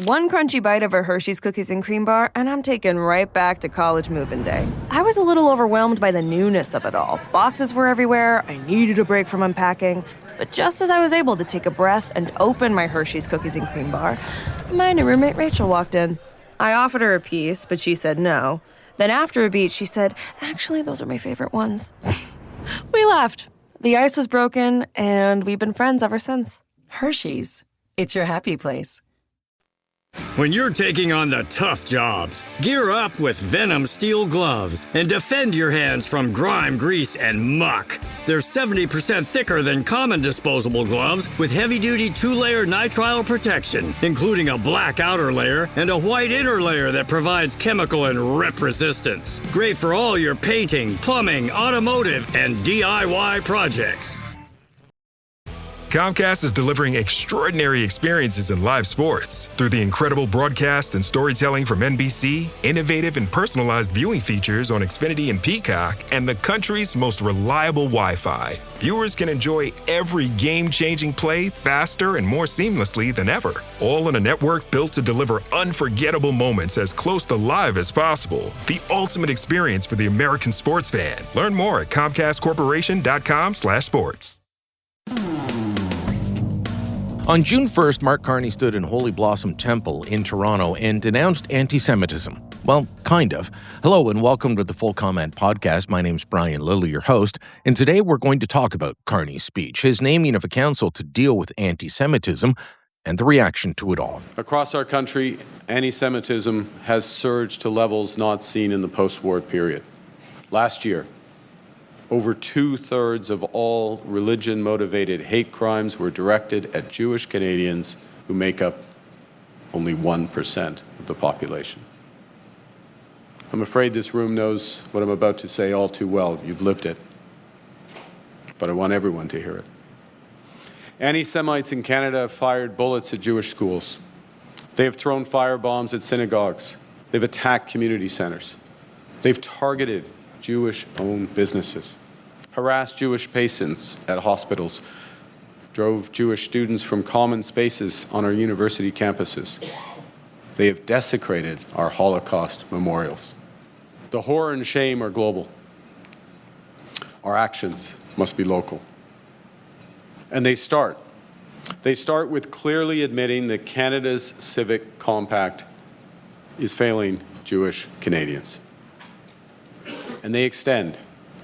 One crunchy bite of a Hershey's cookies and cream bar, and I'm taken right back to college move-in day. I was a little overwhelmed by the newness of it all. Boxes were everywhere, I needed a break from unpacking. But just as I was able to take a breath and open my Hershey's cookies and cream bar, my new roommate Rachel walked in. I offered her a piece, but she said no. Then after a beat, she said, "Actually, those are my favorite ones." We laughed. The ice was broken, and we've been friends ever since. Hershey's. It's your happy place. When you're taking on the tough jobs, gear up with Venom steel gloves and defend your hands from grime, grease, and muck. They're 70% thicker than common disposable gloves with heavy-duty 2-layer nitrile protection, including a black outer layer and a white inner layer that provides chemical and rip resistance. Great for all your painting, plumbing, automotive, and DIY projects. Comcast is delivering extraordinary experiences in live sports. Through the incredible broadcast and storytelling from NBC, innovative and personalized viewing features on Xfinity and Peacock, and the country's most reliable Wi-Fi, viewers can enjoy every game-changing play faster and more seamlessly than ever. All on a network built to deliver unforgettable moments as close to live as possible. The ultimate experience for the American sports fan. Learn more at ComcastCorporation.com/sports. On June 1st, Mark Carney stood in Holy Blossom Temple in Toronto and denounced anti-Semitism. Well, kind of. Hello and welcome to the Full Comment Podcast. My name's Brian Lilly, your host, and today we're going to talk about Carney's speech, his naming of a council to deal with anti-Semitism, and the reaction to it all. Across our country, anti-Semitism has surged to levels not seen in the post-war period. Last year, over 2/3 of all religion-motivated hate crimes were directed at Jewish Canadians, who make up only 1% of the population. I'm afraid this room knows what I'm about to say all too well. You've lived it. But I want everyone to hear it. Anti-Semites in Canada have fired bullets at Jewish schools. They have thrown firebombs at synagogues. They've attacked community centers. They've targeted Jewish-owned businesses, harassed Jewish patients at hospitals, drove Jewish students from common spaces on our university campuses. They have desecrated our Holocaust memorials. The horror and shame are global. Our actions must be local. And they start with clearly admitting that Canada's civic compact is failing Jewish Canadians. And they extend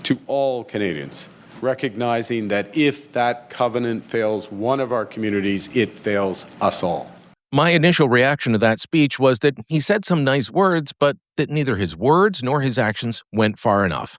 to all Canadians, recognizing that if that covenant fails one of our communities, it fails us all. My initial reaction to that speech was that he said some nice words, but that neither his words nor his actions went far enough.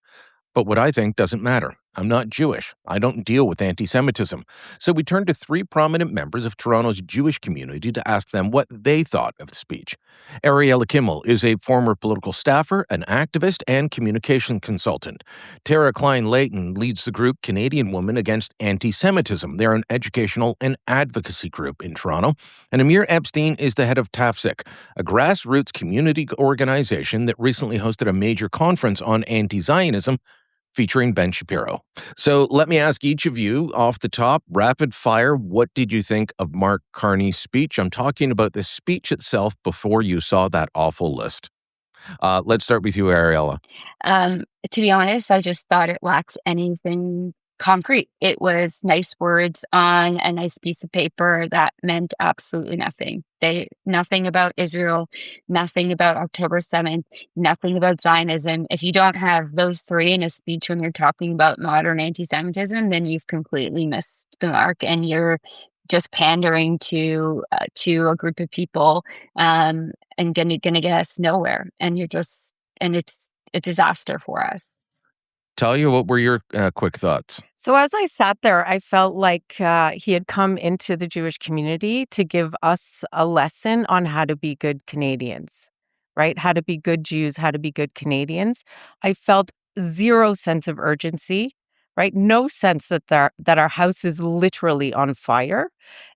But what I think doesn't matter. I'm not Jewish. I don't deal with anti-Semitism. So we turned to 3 prominent members of Toronto's Jewish community to ask them what they thought of the speech. Ariella Kimmel is a former political staffer, an activist, and communication consultant. Talia Klein Leighton leads the group Canadian Women Against Antisemitism. They're an educational and advocacy group in Toronto. And Amir Epstein is the head of Tafsik, a grassroots community organization that recently hosted a major conference on anti-Zionism featuring Ben Shapiro. So let me ask each of you off the top, rapid fire, what did you think of Mark Carney's speech? I'm talking about the speech itself before you saw that awful list. Let's start with you, Ariella. To be honest, I just thought it lacked anything concrete. It was nice words on a nice piece of paper that meant absolutely nothing. Nothing about Israel, nothing about October 7th, nothing about Zionism. If you don't have those 3 in a speech when you're talking about modern anti-Semitism, then you've completely missed the mark, and you're just pandering to a group of people, and gonna get us nowhere. And it's a disaster for us. Talia, what were your quick thoughts? So as I sat there, I felt like he had come into the Jewish community to give us a lesson on how to be good Canadians, right? How to be good Jews, how to be good Canadians. I felt zero sense of urgency, right? No sense that our house is literally on fire,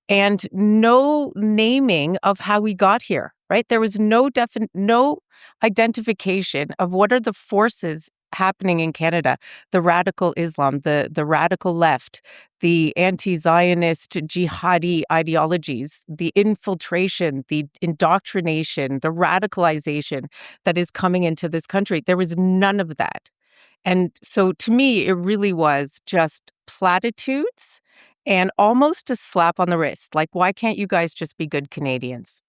and no naming of how we got here, right? There was no identification of what are the forces happening in Canada. The radical Islam, the radical left, the anti-Zionist jihadi ideologies, the infiltration, the indoctrination, the radicalization that is coming into this country. There was none of that. And so to me, it really was just platitudes and almost a slap on the wrist. Like, why can't you guys just be good Canadians?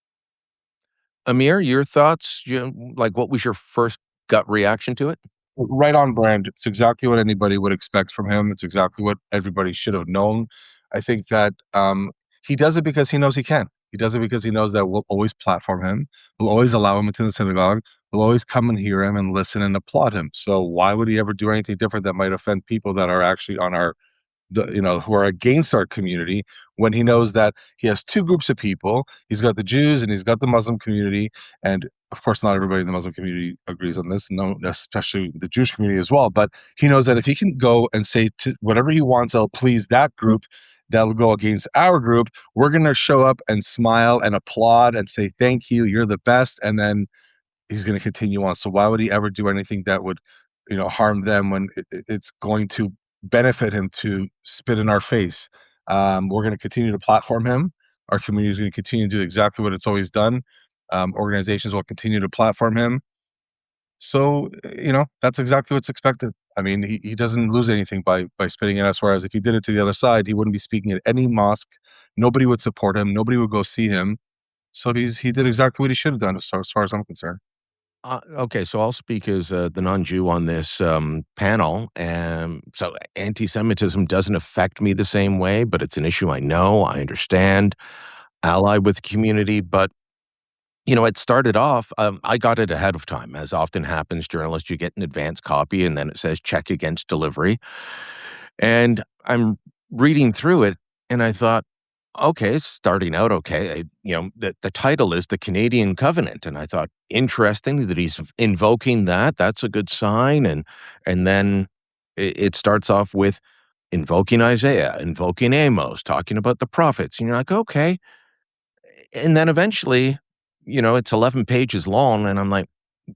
Amir, your thoughts? Like, what was your first gut reaction to it? Right on brand. It's exactly what anybody would expect from him. It's exactly what everybody should have known. I think that he does it because he knows he can. He does it because he knows that we'll always platform him. We'll always allow him into the synagogue. We'll always come and hear him and listen and applaud him. So why would he ever do anything different that might offend people that are actually on who are against our community, when he knows that he has two groups of people? He's got the Jews and he's got the Muslim community. And of course, not everybody in the Muslim community agrees on this, no, especially the Jewish community as well. But he knows that if he can go and say to whatever he wants, I'll please that group, that'll go against our group. We're going to show up and smile and applaud and say, thank you, you're the best. And then he's going to continue on. So why would he ever do anything that would, harm them when it's going to benefit him to spit in our face? We're going to continue to platform him. Our community is going to continue to do exactly what it's always done. Organizations will continue to platform him. So, that's exactly what's expected. I mean, he doesn't lose anything by spitting at us, whereas if he did it to the other side, he wouldn't be speaking at any mosque. Nobody would support him. Nobody would go see him. So he did exactly what he should have done as far as I'm concerned. Okay, so I'll speak as the non-Jew on this panel. So anti-Semitism doesn't affect me the same way, but it's an issue I know, I understand, ally with the community. But, it started off, I got it ahead of time. As often happens, journalists, you get an advance copy and then it says check against delivery. And I'm reading through it and I thought, okay, it's starting out okay. The title is the Canadian Covenant. And I thought, interesting that he's invoking that. That's a good sign. And then it starts off with invoking Isaiah, invoking Amos, talking about the prophets. And you're like, okay. And then eventually, it's 11 pages long. And I'm like,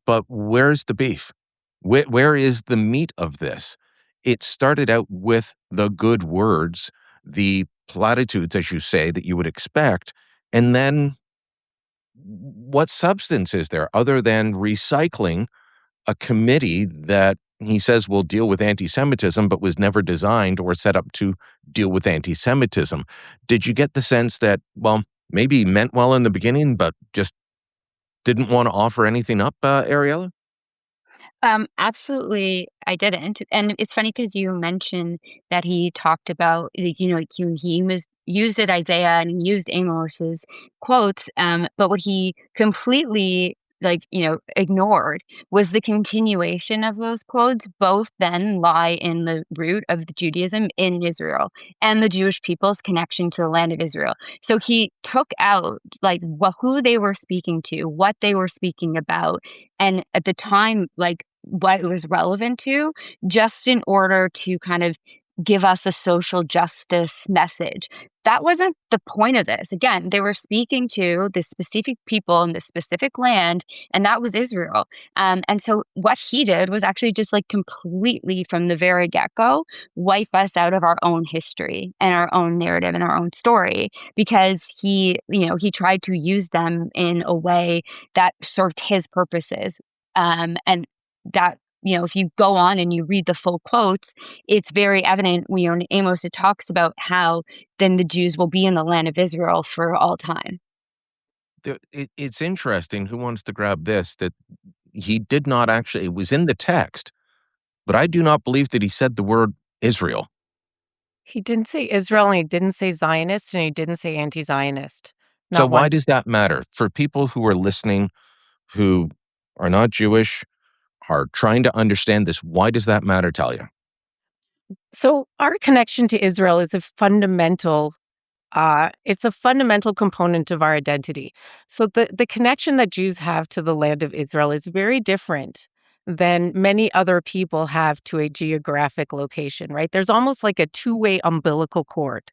but where's the beef? Where is the meat of this? It started out with the good words, the platitudes, as you say, that you would expect. And then what substance is there other than recycling a committee that he says will deal with anti-Semitism, but was never designed or set up to deal with anti-Semitism? Did you get the sense that, well, maybe he meant well in the beginning, but just didn't want to offer anything up, Ariella? Absolutely, I didn't. And it's funny because you mentioned that he talked about, used it Isaiah and he used Amos's quotes. But what he completely ignored was the continuation of those quotes. Both then lie in the root of the Judaism in Israel and the Jewish people's connection to the land of Israel. So he took out who they were speaking to, what they were speaking about, and at the time, what it was relevant to, just in order to kind of give us a social justice message. That wasn't the point of this. Again, they were speaking to the specific people in the specific land, and that was Israel. And so what he did was actually just completely from the very get-go wipe us out of our own history and our own narrative and our own story, because he tried to use them in a way that served his purposes. And that, if you go on and you read the full quotes, it's very evident. In Amos, it talks about how then the Jews will be in the land of Israel for all time. It's interesting. Who wants to grab this? That he did not actually, it was in the text, but I do not believe that he said the word Israel. He didn't say Israel, and he didn't say Zionist, and he didn't say anti-Zionist. So why does that matter? For people who are listening, who are not Jewish, are trying to understand this, why does that matter, Talia? So our connection to Israel is a fundamental component of our identity. So the connection that Jews have to the land of Israel is very different than many other people have to a geographic location, right? There's almost like a two-way umbilical cord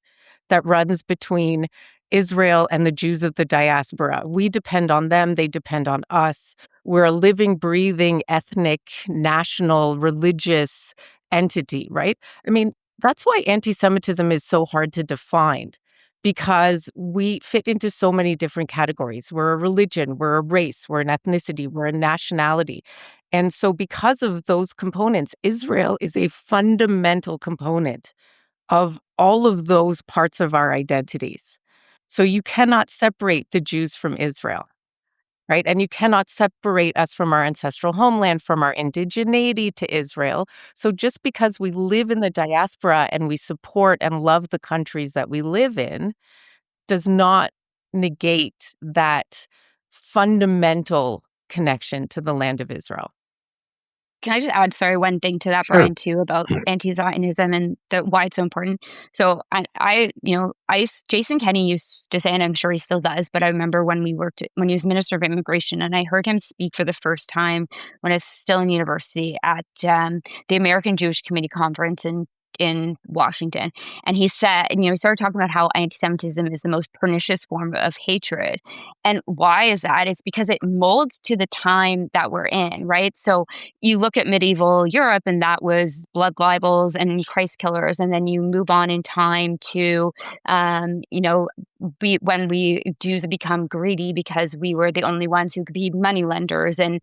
that runs between Israel and the Jews of the diaspora. We depend on them, they depend on us. We're a living, breathing, ethnic, national, religious entity, right? I mean, that's why anti-Semitism is so hard to define, because we fit into so many different categories. We're a religion, we're a race, we're an ethnicity, we're a nationality. And so because of those components, Israel is a fundamental component of all of those parts of our identities. So you cannot separate the Jews from Israel, right? And you cannot separate us from our ancestral homeland, from our indigeneity to Israel. So just because we live in the diaspora and we support and love the countries that we live in does not negate that fundamental connection to the land of Israel. Can I just add, sorry, one thing to that, Sure. Brian, too, about anti-Zionism and why it's so important? So Jason Kenney used to say, and I'm sure he still does, but I remember when he was Minister of Immigration, and I heard him speak for the first time when I was still in university at the American Jewish Committee Conference in Washington. And he said, he started talking about how anti-Semitism is the most pernicious form of hatred. And why is that? It's because it molds to the time that we're in, right? So you look at medieval Europe, and that was blood libels and Christ killers. And then you move on in time to, when we Jews become greedy because we were the only ones who could be money lenders. And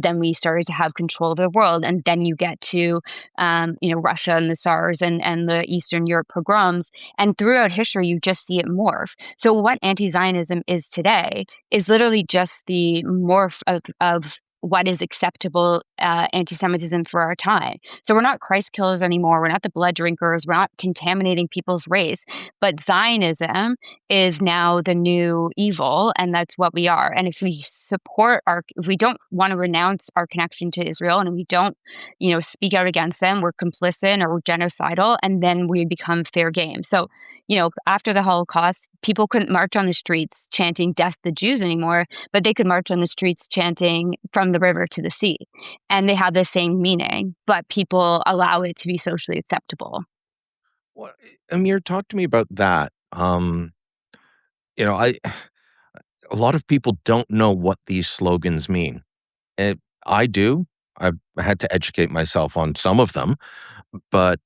then we started to have control of the world. And then you get to, Russia and the Tsars and the Eastern Europe pogroms. And throughout history, you just see it morph. So what anti-Zionism is today is literally just the morph of what is acceptable anti-Semitism for our time. So we're not Christ killers anymore. We're not the blood drinkers. We're not contaminating people's race. But Zionism is now the new evil, and that's what we are. And if we if we don't want to renounce our connection to Israel, and we don't, speak out against them, we're complicit or we're genocidal, and then we become fair game. So, after the Holocaust, people couldn't march on the streets chanting "Death the Jews" anymore, but they could march on the streets chanting "From the river to the sea." And they have the same meaning, but people allow it to be socially acceptable. Well, Amir, talk to me about that. A lot of people don't know what these slogans mean. I do. I've had to educate myself on some of them, but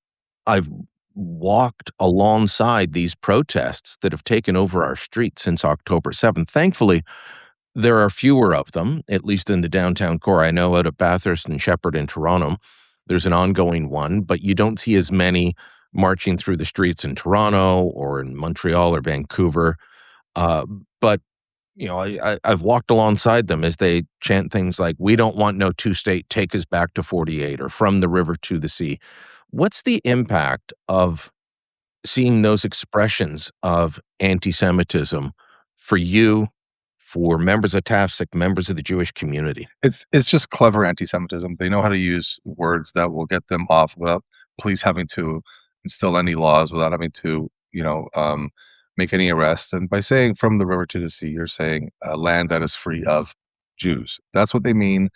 I've walked alongside these protests that have taken over our streets since October 7th. Thankfully, there are fewer of them, at least in the downtown core. I know out of Bathurst and Shepherd in Toronto, there's an ongoing one, but you don't see as many marching through the streets in Toronto or in Montreal or Vancouver. But I've walked alongside them as they chant things like, "We don't want no two-state, take us back to 48," or "From the river to the sea." What's the impact of seeing those expressions of anti-Semitism for you, for members of Tafsik, members of the Jewish community? It's just clever anti-Semitism. They know how to use words that will get them off without police having to instill any laws, without having to, make any arrests. And by saying "from the river to the sea," you're saying a land that is free of Jews. That's what they mean.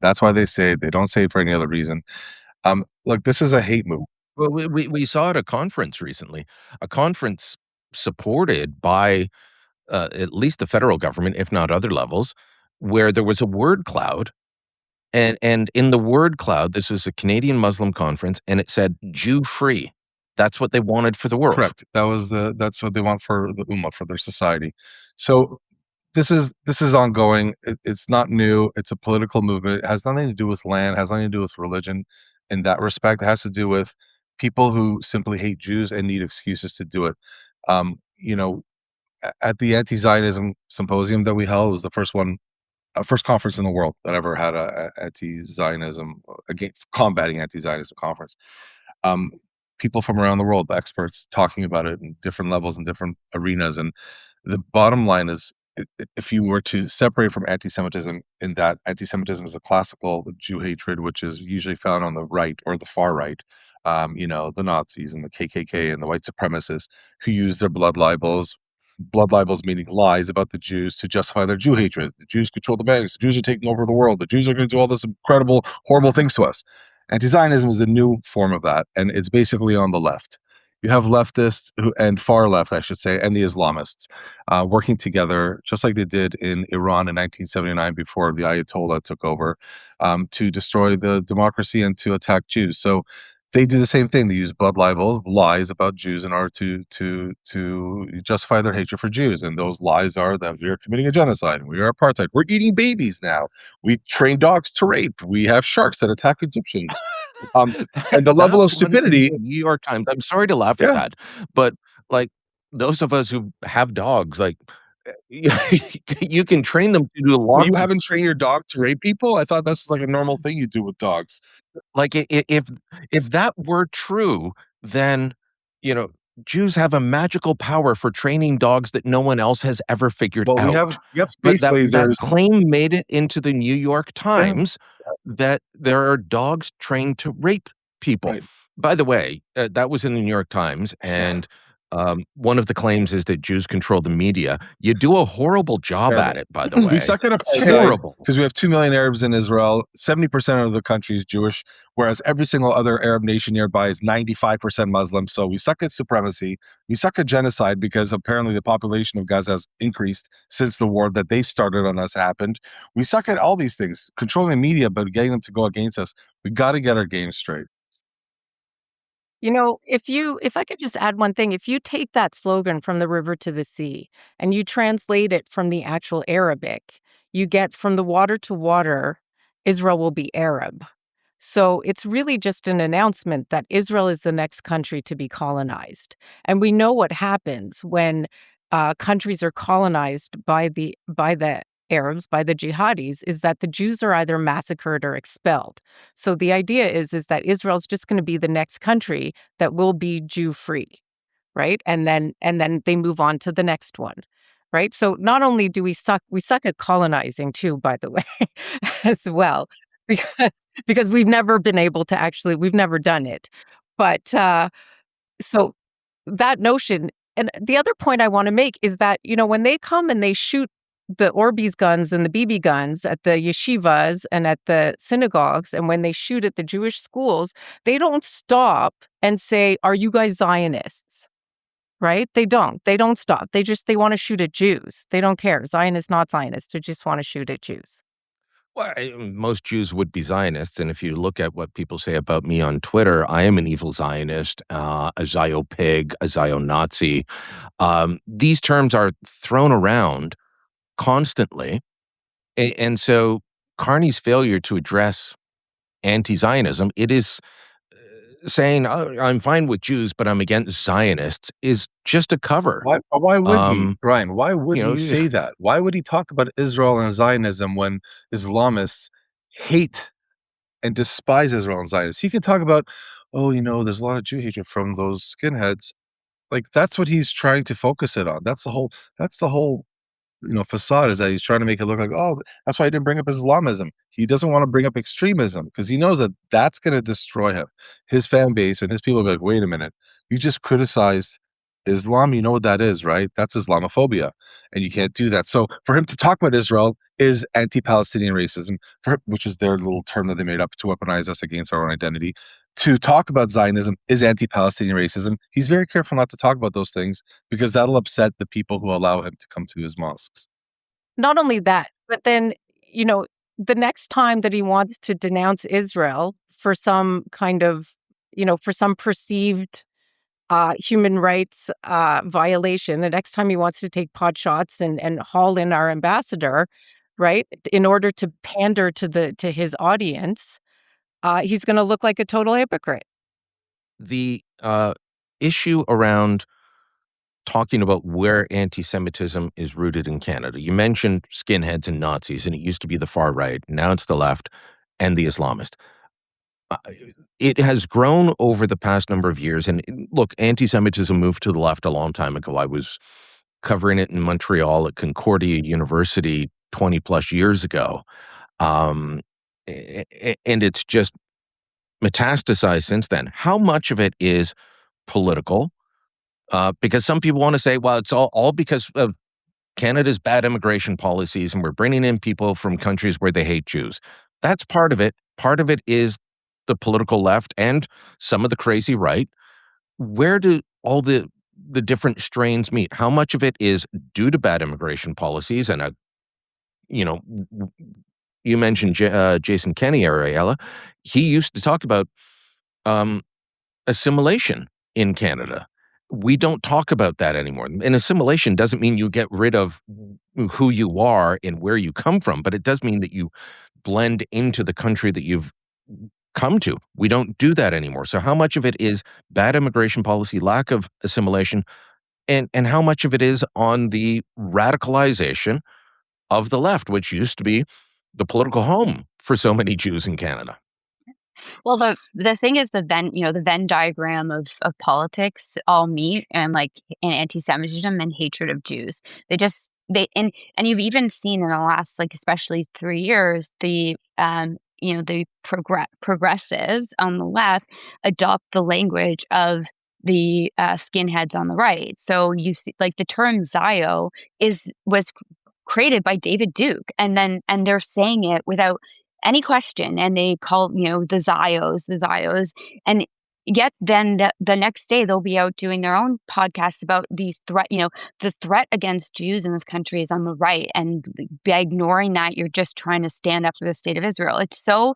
That's why they say it. They don't say it for any other reason. Look, this is a hate move. Well, we saw at a conference recently, a conference supported by at least the federal government, if not other levels, where there was a word cloud. And in the word cloud, this is a Canadian Muslim conference, and it said Jew free. That's what they wanted for the world. Correct. That's what they want for the Ummah, for their society. So this is ongoing. It's not new. It's a political movement. It has nothing to do with land. It has nothing to do with religion. In that respect, it has to do with people who simply hate Jews and need excuses to do it. At the anti-Zionism symposium that we held, it was the first conference in the world that ever had a anti-Zionism, combating anti-Zionism conference. People from around the world, the experts, talking about it in different levels and different arenas. And the bottom line is, if you were to separate from anti-Semitism, in that anti-Semitism is a classical Jew hatred, which is usually found on the right or the far right, the Nazis and the KKK and the white supremacists who use their blood libels meaning lies about the Jews, to justify their Jew hatred. The Jews control the banks. The Jews are taking over the world. The Jews are going to do all this incredible, horrible things to us. Anti-Zionism is a new form of that, and it's basically on the left. You have leftists and far left, I should say, and the Islamists working together, just like they did in Iran in 1979 before the Ayatollah took over, to destroy the democracy and to attack Jews. So they do the same thing. They use blood libels, lies about Jews in order to justify their hatred for Jews. And those lies are that we are committing a genocide. We are apartheid. We're eating babies now. We train dogs to rape. We have sharks that attack Egyptians. And the level of That one in stupidity. the New York Times. I'm sorry to laugh at Yeah. that, but like those of us who have dogs, like you can train them to do But lots you of haven't trained your dog to rape people? I thought that's like a normal thing you do with dogs. like if that were true, then you know Jews have a magical power for training dogs that no one else has ever figured Well, we out. have But space that lasers. claim made it into the New York Yeah. Times that there are dogs trained to rape people. Right. By the way, that was in the New York Times, and one of the claims is that Jews control the media. You do a horrible job at Terrible. it, by the way. We suck at apartheid Horrible. because we have 2 million Arabs in Israel. 70% of the country is Jewish, whereas every single other Arab nation nearby is 95% Muslim. So we suck at supremacy. We suck at genocide because apparently the population of Gaza has increased since the war that they started on us happened. We suck at all these things, controlling the media, but getting them to go against us. We got to get our game straight. If I could just add one thing, if you take that slogan from the river to the sea and you translate it from the actual Arabic, you get from the water to water, Israel will be Arab. So it's really just an announcement that Israel is the next country to be colonized. And we know what happens when countries are colonized by the Arabs, by the jihadis, is that the Jews are either massacred or expelled. So the idea is that Israel's just going to be the next country that will be Jew-free, right? And then they move on to the next one, right? So not only do we suck at colonizing too, by the way, as well, because we've never been able to we've never done it. But so that notion, and the other point I want to make is that, when they come and they shoot the Orbeez guns and the BB guns at the yeshivas and at the synagogues, and when they shoot at the Jewish schools, they don't stop and say, "Are you guys Zionists?" Right? They don't stop. They want to shoot at Jews. They don't care. Zionist, not Zionist. They just want to shoot at Jews. Well, most Jews would be Zionists, and if you look at what people say about me on Twitter, I am an evil Zionist, a Zio pig, a Zio Nazi. These terms are thrown around constantly, and so Carney's failure to address anti-Zionism, it is saying I'm fine with Jews, but I'm against Zionists, is just a cover. Why would he, Brian? Why would you know, he say that? Why would he talk about Israel and Zionism when Islamists hate and despise Israel and Zionists? He could talk about, there's a lot of Jew hatred from those skinheads. Like that's what he's trying to focus it on. That's the whole facade, is that he's trying to make it look like, that's why he didn't bring up Islamism. He doesn't want to bring up extremism because he knows that that's going to destroy him. His fan base and his people will be like, wait a minute, you just criticized Islam. You know what that is, right? That's Islamophobia, and you can't do that. So for him to talk about Israel is anti-Palestinian racism, which is their little term that they made up to weaponize us against our own identity. To talk about Zionism is anti-Palestinian racism. He's very careful not to talk about those things because that'll upset the people who allow him to come to his mosques. Not only that, but then, the next time that he wants to denounce Israel for some kind of, for some perceived human rights violation, the next time he wants to take pot shots and haul in our ambassador, right, in order to pander to his audience, he's going to look like a total hypocrite. The issue around talking about where anti-Semitism is rooted in Canada. You mentioned skinheads and Nazis, and it used to be the far right. Now it's the left and the Islamist. It has grown over the past number of years. And look, anti-Semitism moved to the left a long time ago. I was covering it in Montreal at Concordia University 20 plus years ago. And it's just metastasized since then. How much of it is political? Because some people want to say, well, it's all because of Canada's bad immigration policies and we're bringing in people from countries where they hate Jews. That's part of it. Part of it is the political left and some of the crazy right. Where do all the different strains meet? How much of it is due to bad immigration policies and you mentioned Jason Kenney, Ariella. He used to talk about assimilation in Canada. We don't talk about that anymore. And assimilation doesn't mean you get rid of who you are and where you come from, but it does mean that you blend into the country that you've come to. We don't do that anymore. So how much of it is bad immigration policy, lack of assimilation, and how much of it is on the radicalization of the left, which used to be the political home for so many Jews in Canada? Well, the thing is the Venn diagram of politics all meet and like in anti-Semitism and hatred of Jews. And you've even seen in the last like especially 3 years the progressives on the left adopt the language of the skinheads on the right. So you see like the term Zio was created by David Duke, and they're saying it without any question, and they call the Zios, and yet then the next day they'll be out doing their own podcasts about the threat. The threat against Jews in this country is on the right, and by ignoring that, you're just trying to stand up for the state of Israel. It's so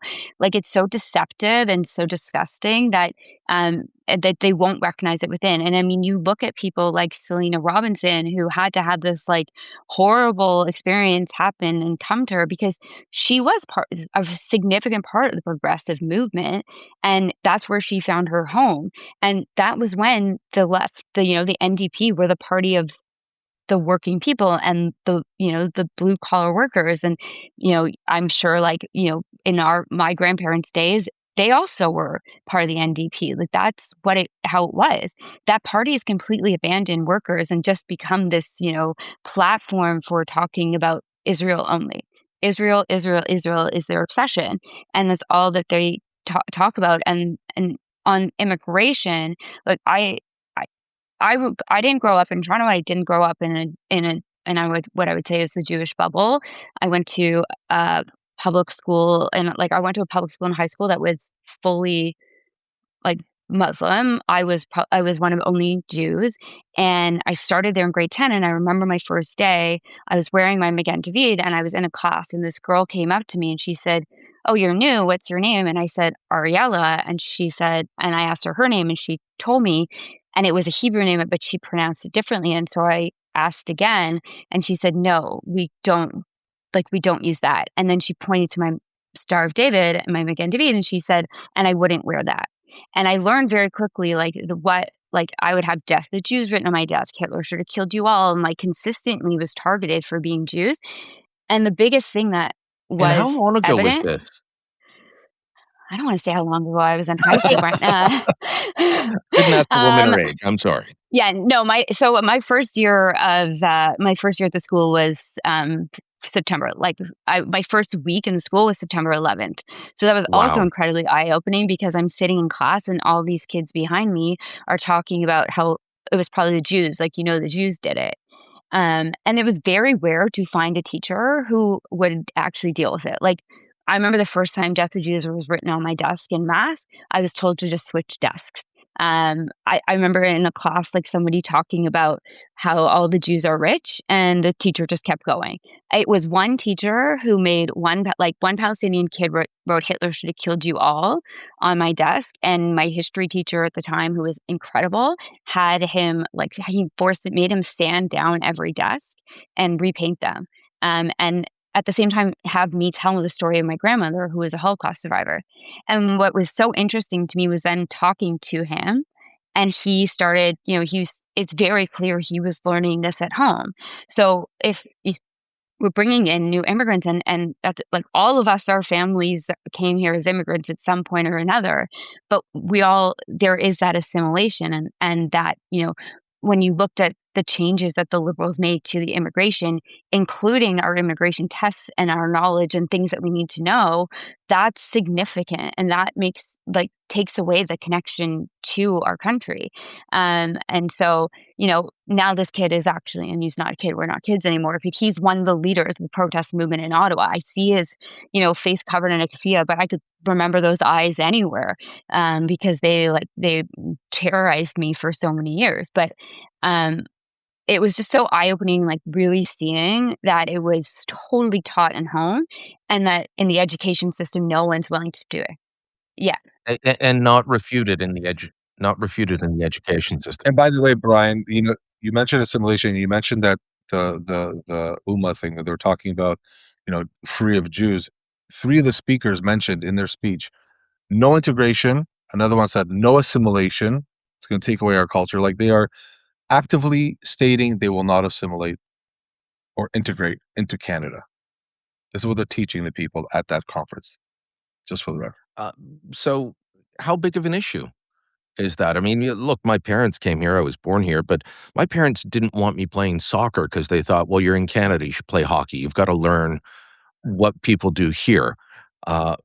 deceptive and so disgusting that they won't recognize it within. And I mean, you look at people like Selena Robinson, who had to have this like horrible experience happen and come to her because she was a significant part of the progressive movement, and that's where she found her home. And that was when the left, the NDP, were the party of the working people and the blue collar workers. And I'm sure in my grandparents' days, they also were part of the NDP. Like that's how it was. That party has completely abandoned workers and just become this, platform for talking about Israel only. Israel, Israel, Israel is their obsession, and that's all that they talk about. And on immigration, like I didn't grow up in Toronto. I didn't grow up what I would say is the Jewish bubble. I went to public school, and I went to a public school in high school that was fully like Muslim. I was one of only Jews, and I started there in grade 10. And I remember my first day, I was wearing my Magen David, and I was in a class, and this girl came up to me and she said, "Oh, you're new. What's your name?" And I said, "Ariella." And she said, and I asked her name, and she told me, and it was a Hebrew name, but she pronounced it differently. And so I asked again, and she said, "No, we don't use that." And then she pointed to my Star of David and my Magen David, and she said, "And I wouldn't wear that." And I learned very quickly, I would have "Death the Jews" written on my desk. Hitler should have killed you all. And consistently was targeted for being Jews. And the biggest thing that was and how long ago evident, was this? I don't want to say how long ago. I was in high school right now. Didn't ask the woman her age. I'm sorry. Yeah, no. My first year at the school was September. My first week in the school was September 11th. So that was also Wow. incredibly eye-opening because I'm sitting in class and all these kids behind me are talking about how it was probably the Jews. The Jews did it. And it was very rare to find a teacher who would actually deal with it. I remember the first time "Death to Jews" was written on my desk in math, I was told to just switch desks. I remember in a class, somebody talking about how all the Jews are rich, and the teacher just kept going. It was one teacher who made one Palestinian kid wrote "Hitler should have killed you all" on my desk, and my history teacher at the time, who was incredible, had him made him sand down every desk and repaint them. And at the same time, have me tell the story of my grandmother, who was a Holocaust survivor. And what was so interesting to me was then talking to him, and he started, it's very clear he was learning this at home. So if we're bringing in new immigrants, and that's all of us, our families came here as immigrants at some point or another, but there is that assimilation, and that, when you looked at the changes that the Liberals made to the immigration, including our immigration tests and our knowledge and things that we need to know, that's significant. And that makes, like, takes away the connection to our country. And so, now this kid is actually, and he's not a kid, we're not kids anymore, but he's one of the leaders of the protest movement in Ottawa. I see his, face covered in a keffiyeh, but I could remember those eyes anywhere, because they terrorized me for so many years. But it was just so eye-opening, like, really seeing that it was totally taught in home, and that in the education system, no one's willing to do it. Yeah. And not refuted in the education system. And by the way, Brian, you mentioned assimilation. You mentioned that the Ummah thing that they were talking about, free of Jews. 3 of the speakers mentioned in their speech no integration. Another one said no assimilation. It's going to take away our culture. Like, they are actively stating they will not assimilate or integrate into Canada. This is what they're teaching the people at that conference, just for the record. So how big of an issue is that? I mean, look, my parents came here. I was born here, but my parents didn't want me playing soccer because they thought, well, you're in Canada, you should play hockey. You've got to learn what people do here. And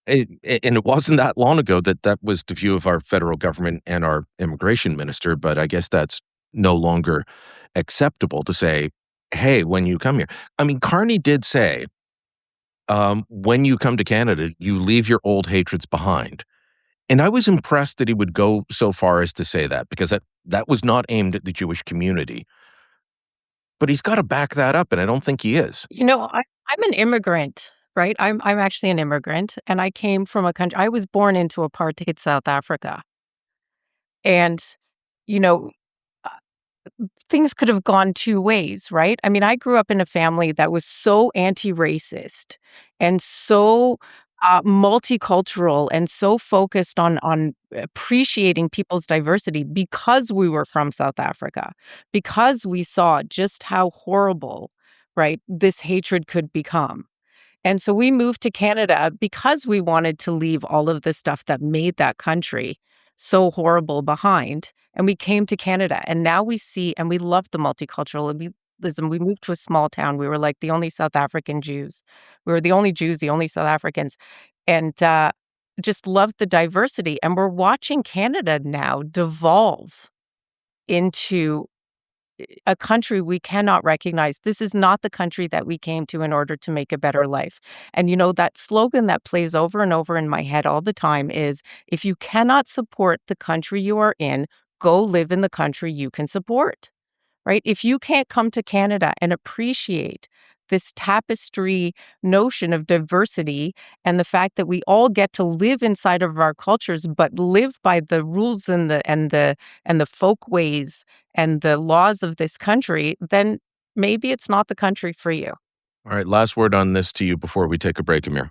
it wasn't that long ago that was the view of our federal government and our immigration minister, but I guess that's no longer acceptable to say, hey, when you come here. I mean, Carney did say, when you come to Canada, you leave your old hatreds behind. And I was impressed that he would go so far as to say that, because that was not aimed at the Jewish community. But he's got to back that up, and I don't think he is. I'm an immigrant, right? I'm actually an immigrant, and I came from a country. I was born into apartheid South Africa. And, things could have gone 2 ways, right? I mean, I grew up in a family that was so anti-racist and so multicultural and so focused on appreciating people's diversity because we were from South Africa, because we saw just how horrible, right, this hatred could become. And so we moved to Canada because we wanted to leave all of the stuff that made that country so horrible behind. And we came to Canada, and now we see, and we love the multiculturalism. We moved to a small town. We were like the only South African Jews. We were the only Jews, the only South Africans, and just loved the diversity. And we're watching Canada now devolve into a country we cannot recognize. This is not the country that we came to in order to make a better life. And that slogan that plays over and over in my head all the time is, if you cannot support the country you are in, go live in the country you can support, right? If you can't come to Canada and appreciate this tapestry notion of diversity and the fact that we all get to live inside of our cultures, but live by the rules and the folk ways and the laws of this country, then maybe it's not the country for you. All right, last word on this to you before we take a break, Amir.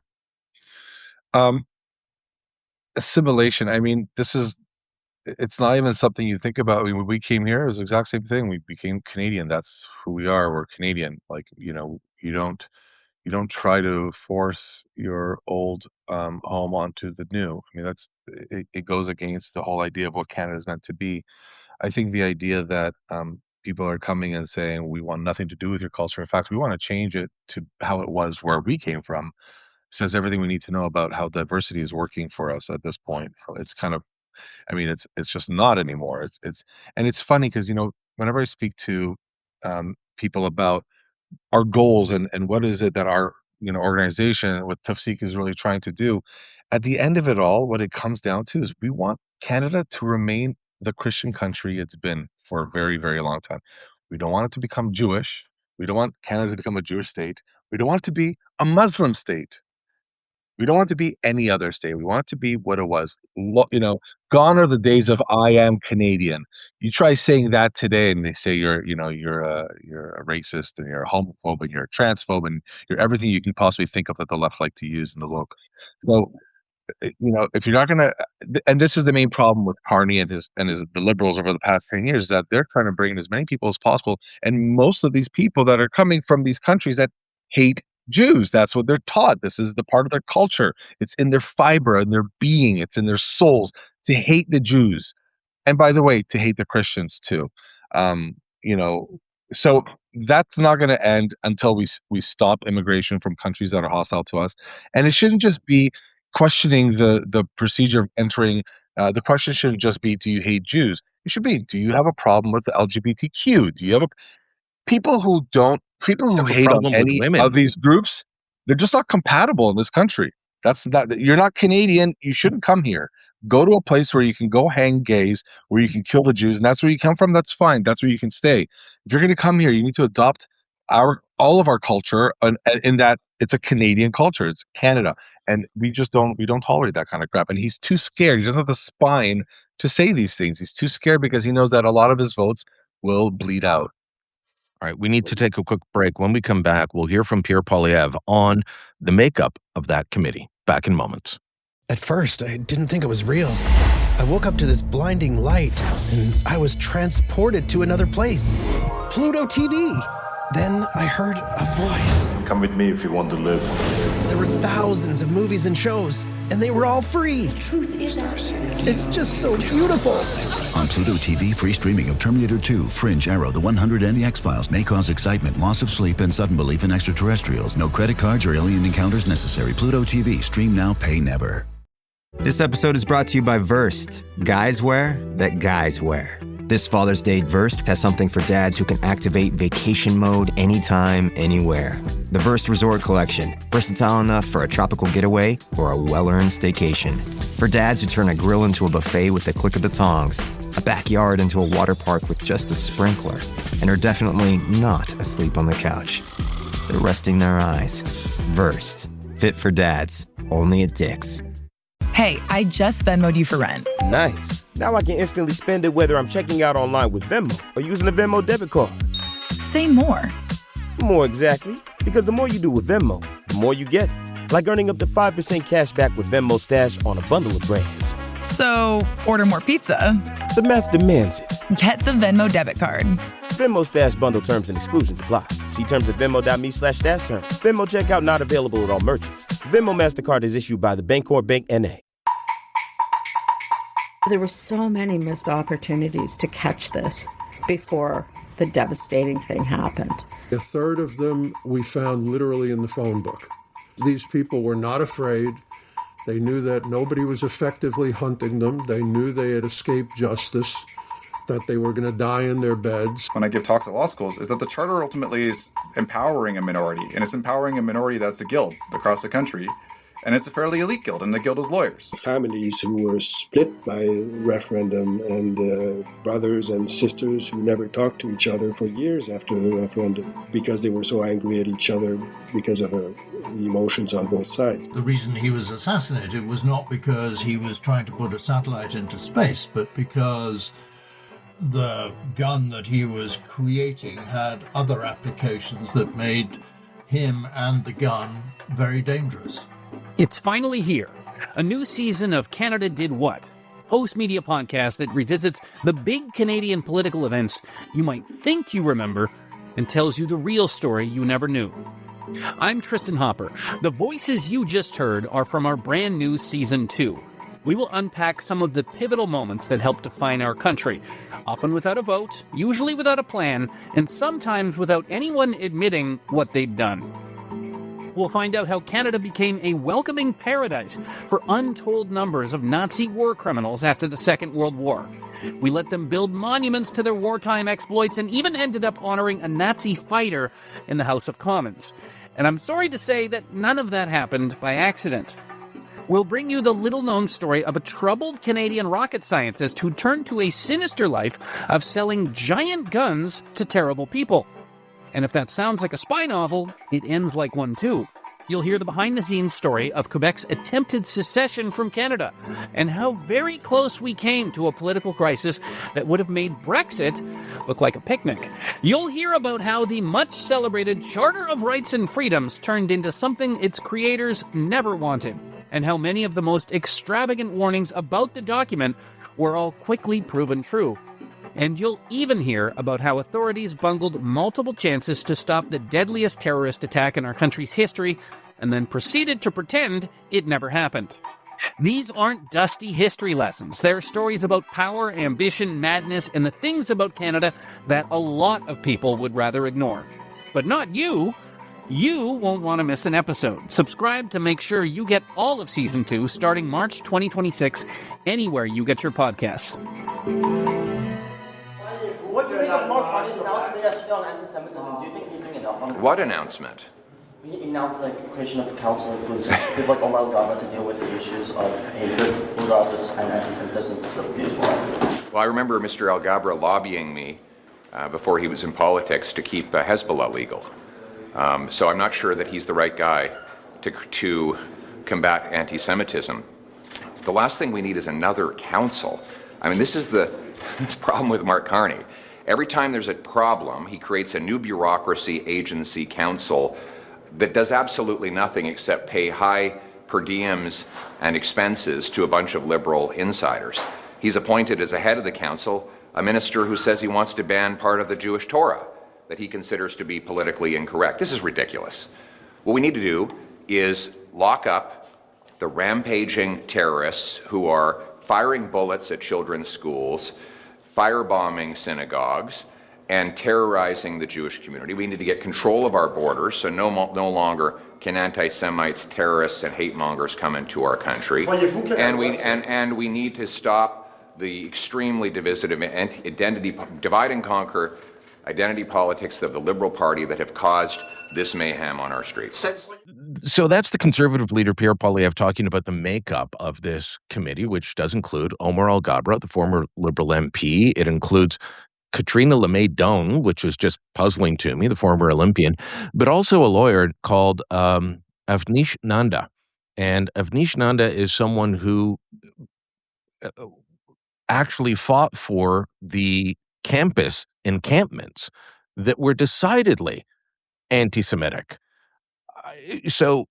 Assimilation. I mean, it's not even something you think about. I mean, when we came here, it was the exact same thing. We became Canadian. That's who we are. We're Canadian. Like, you don't try to force your old home onto the new. I mean, it goes against the whole idea of what Canada is meant to be. I think the idea that people are coming and saying, we want nothing to do with your culture. In fact, we want to change it to how it was where we came from, says everything we need to know about how diversity is working for us at this point. It's kind of, I mean, it's just not anymore. And it's funny because, whenever I speak to people about our goals and what is it that our organization with Tafsik is really trying to do, at the end of it all, what it comes down to is we want Canada to remain the Christian country it's been for a very, very long time. We don't want it to become Jewish. We don't want Canada to become a Jewish state. We don't want it to be a Muslim state. We don't want it to be any other state. We want it to be what it was. Gone are the days of I am Canadian. You try saying that today, and they say you're a racist and you're a homophobe and you're a transphobe and you're everything you can possibly think of that the left like to use in the look. So, if you're not going to, and this is the main problem with Carney and the Liberals over the past 10 years, is that they're trying to bring in as many people as possible, and most of these people that are coming from these countries that hate Jews. That's what they're taught. This is the part of their culture. It's in their fiber and their being. It's in their souls to hate the Jews. And by the way, to hate the Christians too. So that's not going to end until we stop immigration from countries that are hostile to us. And it shouldn't just be questioning the procedure of entering. The question shouldn't just be, do you hate Jews? It should be, do you have a problem with the LGBTQ? Do you have people who Have a hate on problem with any women. of these groups? They're just not compatible in this country. You're not Canadian. You shouldn't come here. Go to a place where you can go hang gays, where you can kill the Jews, and that's where you come from. That's fine. That's where you can stay. If you're going to come here, you need to adopt all of our culture, and in that it's a Canadian culture. It's Canada, and we don't tolerate that kind of crap. And he's too scared. He doesn't have the spine to say these things. He's too scared because he knows that a lot of his votes will bleed out. All right, we need to take a quick break. When we come back, we'll hear from Pierre Poilievre on the makeup of that committee. Back in moments. At first, I didn't think it was real. I woke up to this blinding light, and I was transported to another place. Pluto TV! Then I heard a voice. Come with me if you want to live. There were thousands of movies and shows, and they were all free. The truth is ours. It's just so beautiful. On Pluto TV, free streaming of Terminator 2, Fringe, Arrow, The 100, and The X-Files may cause excitement, loss of sleep, and sudden belief in extraterrestrials. No credit cards or alien encounters necessary. Pluto TV. Stream now, pay never. This episode is brought to you by Versed. Guys wear that guys wear. This Father's Day, Versed has something for dads who can activate vacation mode anytime, anywhere. The Versed Resort Collection, versatile enough for a tropical getaway or a well-earned staycation. For dads who turn a grill into a buffet with the click of the tongs, a backyard into a water park with just a sprinkler, and are definitely not asleep on the couch. They're resting their eyes. Versed, fit for dads, only at Dick's. Hey, I just Venmo'd you for rent. Nice. Now I can instantly spend it whether I'm checking out online with Venmo or using a Venmo debit card. Say more. More exactly. Because the more you do with Venmo, the more you get. Like earning up to 5% cash back with Venmo Stash on a bundle of brands. So, order more pizza. The math demands it. Get the Venmo debit card. Venmo Stash bundle terms and exclusions apply. See terms at venmo.me/stash terms. Venmo checkout not available at all merchants. Venmo MasterCard is issued by the Bancorp Bank N.A. There were so many missed opportunities to catch this before the devastating thing happened. A third of them we found literally in the phone book. These people were not afraid. They knew that nobody was effectively hunting them. They knew they had escaped justice, that they were going to die in their beds. When I give talks at law schools, is that the charter ultimately is empowering a minority, and it's empowering a minority that's a guild across the country. And it's a fairly elite guild, and the guild is lawyers. Families who were split by referendum and brothers and sisters who never talked to each other for years after the referendum because they were so angry at each other because of the emotions on both sides. The reason he was assassinated was not because he was trying to put a satellite into space, but because the gun that he was creating had other applications that made him and the gun very dangerous. It's finally here. A new season of Canada Did What? Host Media podcast that revisits the big Canadian political events you might think you remember and tells you the real story you never knew. I'm Tristan Hopper. The voices you just heard are from our brand new Season 2. We will unpack some of the pivotal moments that helped define our country, often without a vote, usually without a plan, and sometimes without anyone admitting what they'd done. We'll find out how Canada became a welcoming paradise for untold numbers of Nazi war criminals after the Second World War. We let them build monuments to their wartime exploits and even ended up honoring a Nazi fighter in the House of Commons. And I'm sorry to say that none of that happened by accident. We'll bring you the little-known story of a troubled Canadian rocket scientist who turned to a sinister life of selling giant guns to terrible people. And if that sounds like a spy novel, it ends like one too. You'll hear the behind-the-scenes story of Quebec's attempted secession from Canada and how very close we came to a political crisis that would have made Brexit look like a picnic. You'll hear about how the much-celebrated Charter of Rights and Freedoms turned into something its creators never wanted, and how many of the most extravagant warnings about the document were all quickly proven true. And you'll even hear about how authorities bungled multiple chances to stop the deadliest terrorist attack in our country's history and then proceeded to pretend it never happened. These aren't dusty history lessons. They're stories about power, ambition, madness, and the things about Canada that a lot of people would rather ignore. But not you. You won't want to miss an episode. Subscribe to make sure you get all of Season 2 starting March 2026, anywhere you get your podcasts. What do you think of Mark Carney's announcement yesterday on anti-Semitism? Do you think he's doing enough on it? What announcement? He announced the creation of a council includes people like Omar al-Ghabra to deal with the issues of hatred, regardless, and anti-Semitism specifically as well. Well, I remember Mr. al-Ghabra lobbying me before he was in politics to keep Hezbollah legal. So I'm not sure that he's the right guy to combat anti-Semitism. The last thing we need is another council. I mean, this is the problem with Mark Carney. Every time there's a problem, he creates a new bureaucracy, agency, council that does absolutely nothing except pay high per diems and expenses to a bunch of liberal insiders. He's appointed as a head of the council a minister who says he wants to ban part of the Jewish Torah that he considers to be politically incorrect. This is ridiculous. What we need to do is lock up the rampaging terrorists who are firing bullets at children's schools, firebombing synagogues, and terrorizing the Jewish community. We need to get control of our borders so no longer can anti-Semites, terrorists, and hate mongers come into our country. And we need to stop the extremely divisive divide and conquer identity politics of the Liberal Party that have caused this mayhem on our streets. So that's the Conservative leader, Pierre Poilievre, talking about the makeup of this committee, which does include Omar al-Ghabra, the former Liberal MP. It includes Katrina LeMay-Doan, which was just puzzling to me, the former Olympian, but also a lawyer called Avnish Nanda. And Avnish Nanda is someone who actually fought for the campus encampments that were decidedly anti-Semitic. So,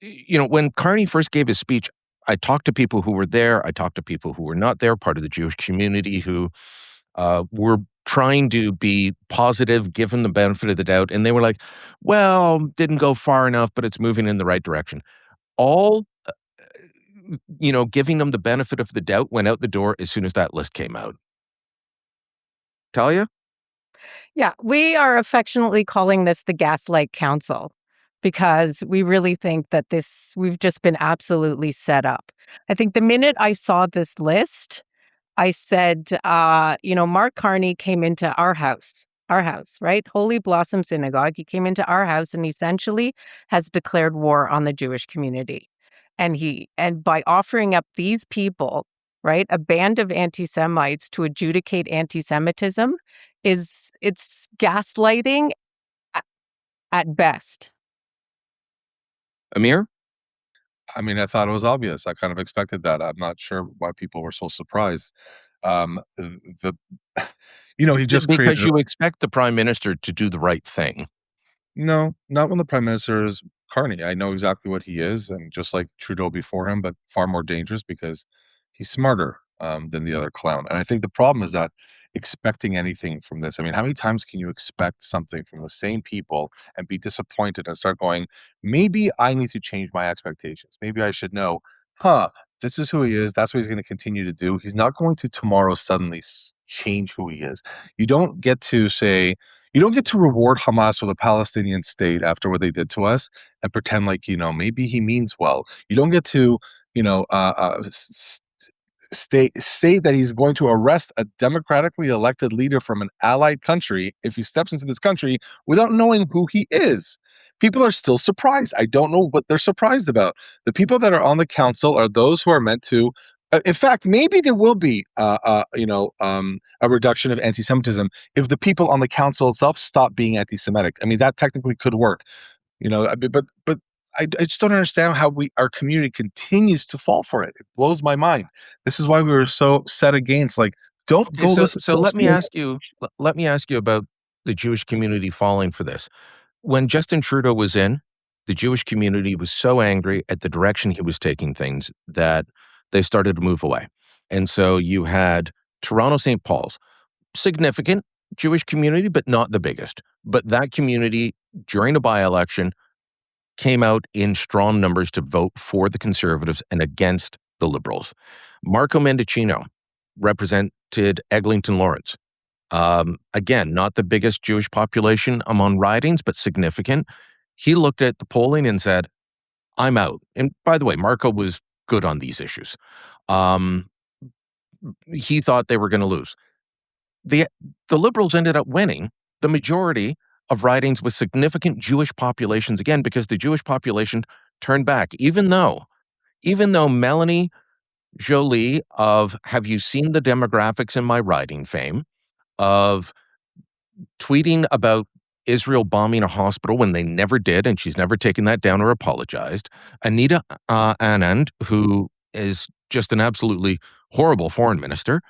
when Carney first gave his speech, I talked to people who were there. I talked to people who were not there, part of the Jewish community who were trying to be positive, give him the benefit of the doubt. And they were like, well, didn't go far enough, but it's moving in the right direction. All, giving them the benefit of the doubt went out the door as soon as that list came out. Talia? Yeah, we are affectionately calling this the Gaslight Council because we really think that we've just been absolutely set up. I think the minute I saw this list, I said, Mark Carney came into our house, right? Holy Blossom Synagogue. He came into our house and essentially has declared war on the Jewish community. And by offering up these people, right, a band of anti-Semites to adjudicate anti-Semitism, it's gaslighting at best. Amir? I mean, I thought it was obvious. I kind of expected that. I'm not sure why people were so surprised. He just because created. you expect the prime minister to do the right thing. No, not when the prime minister is Carney. I know exactly what he is, and just like Trudeau before him, but far more dangerous because he's smarter than the other clown. And I think the problem is that expecting anything from this. I mean, how many times can you expect something from the same people and be disappointed and start going, maybe I need to change my expectations. Maybe I should know, this is who he is. That's what he's going to continue to do. He's not going to tomorrow suddenly change who he is. You don't get to reward Hamas or the Palestinian state after what they did to us and pretend like, maybe he means well. You don't get to, say that he's going to arrest a democratically elected leader from an allied country if he steps into this country without knowing who he is. People are still surprised. I don't know what they're surprised about. The people that are on the council are those who are meant to. In fact, maybe there will be a reduction of anti-Semitism if the people on the council itself stop being anti-Semitic. I mean, that technically could work. But I just don't understand how our community continues to fall for it. It blows my mind. This is why we were so set against. Don't go listen. So let me ask you about the Jewish community falling for this. When Justin Trudeau was in, the Jewish community was so angry at the direction he was taking things that they started to move away. And so you had Toronto St. Paul's, significant Jewish community, but not the biggest. But that community, during a by-election, came out in strong numbers to vote for the Conservatives and against the Liberals. Marco Mendicino represented Eglinton Lawrence. Again, not the biggest Jewish population among ridings, but significant. He looked at the polling and said, I'm out. And by the way, Marco was good on these issues. He thought they were going to lose. The Liberals ended up winning the majority of ridings with significant Jewish populations, again, because the Jewish population turned back, even though Melanie Jolie of Have You Seen the Demographics in My Riding fame, of tweeting about Israel bombing a hospital when they never did, and she's never taken that down or apologized. Anita Anand, who is just an absolutely horrible foreign minister,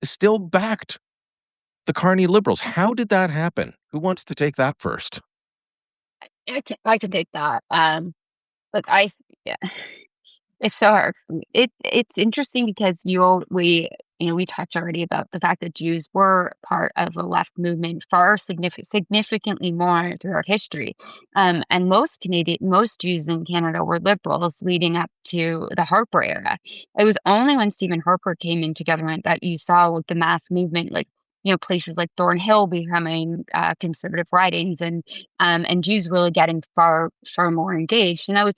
still backed the Carney Liberals. How did that happen? Who wants to take that first? I can take that. Look, yeah. It's so hard. It's interesting because we talked already about the fact that Jews were part of the left movement far significantly more throughout history, and most Jews in Canada were liberals leading up to the Harper era. It was only when Stephen Harper came into government that you saw the mass movement, places like Thornhill becoming conservative ridings, and Jews really getting far more engaged. And that was,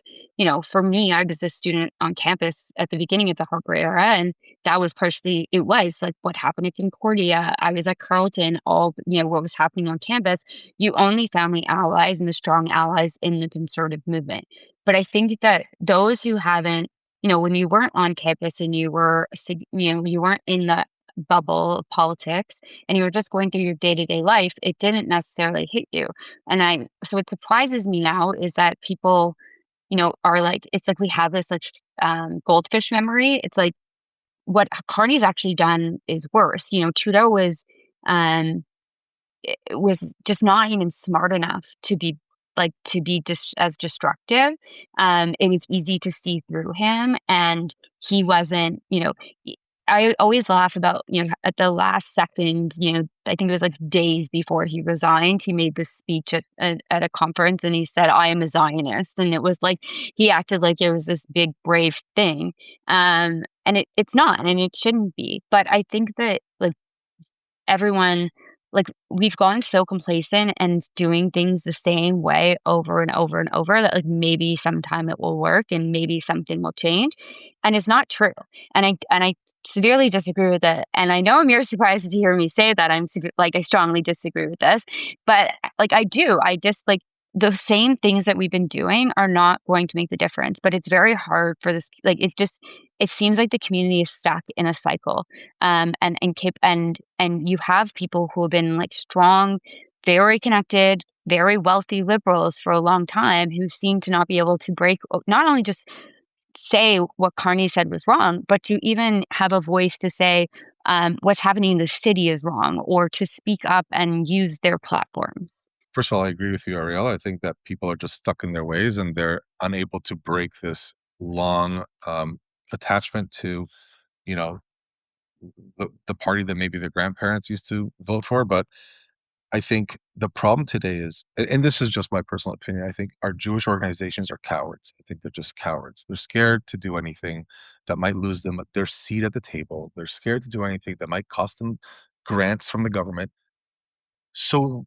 for me, I was a student on campus at the beginning of the Harper era, and that was partially, it was like what happened at Concordia. I was at Carleton, what was happening on campus. You only found the allies and the strong allies in the conservative movement. But I think that those who haven't, when you weren't on campus and you weren't in the bubble of politics and you were just going through your day-to-day life, it didn't necessarily hit you. So what surprises me now is that people, are like, it's like we have this goldfish memory. It's like what Carney's actually done is worse. Trudeau was just not even smart enough to be as destructive. It was easy to see through him, and he wasn't, I always laugh about, at the last second, I think it was like days before he resigned, he made this speech at a conference and he said, I am a Zionist. And it was like, he acted like it was this big, brave thing. And it's not, and it shouldn't be. But I think that everyone, we've gone so complacent and doing things the same way over and over and over that maybe sometime it will work and maybe something will change. And it's not true. And I severely disagree with it. And I know Amir's surprised to hear me say that. I strongly disagree with this. But I do. The same things that we've been doing are not going to make the difference. But it's very hard for this. It seems like the community is stuck in a cycle. And you have people who have been strong, very connected, very wealthy liberals for a long time who seem to not be able to not only just say what Carney said was wrong, but to even have a voice to say what's happening in the city is wrong, or to speak up and use their platforms. First of all, I agree with you, Ariella. I think that people are just stuck in their ways and they're unable to break this long attachment to, the party that maybe their grandparents used to vote for. But I think the problem today is, and this is just my personal opinion, I think our Jewish organizations are cowards. I think they're just cowards. They're scared to do anything that might lose them their seat at the table. They're scared to do anything that might cost them grants from the government. So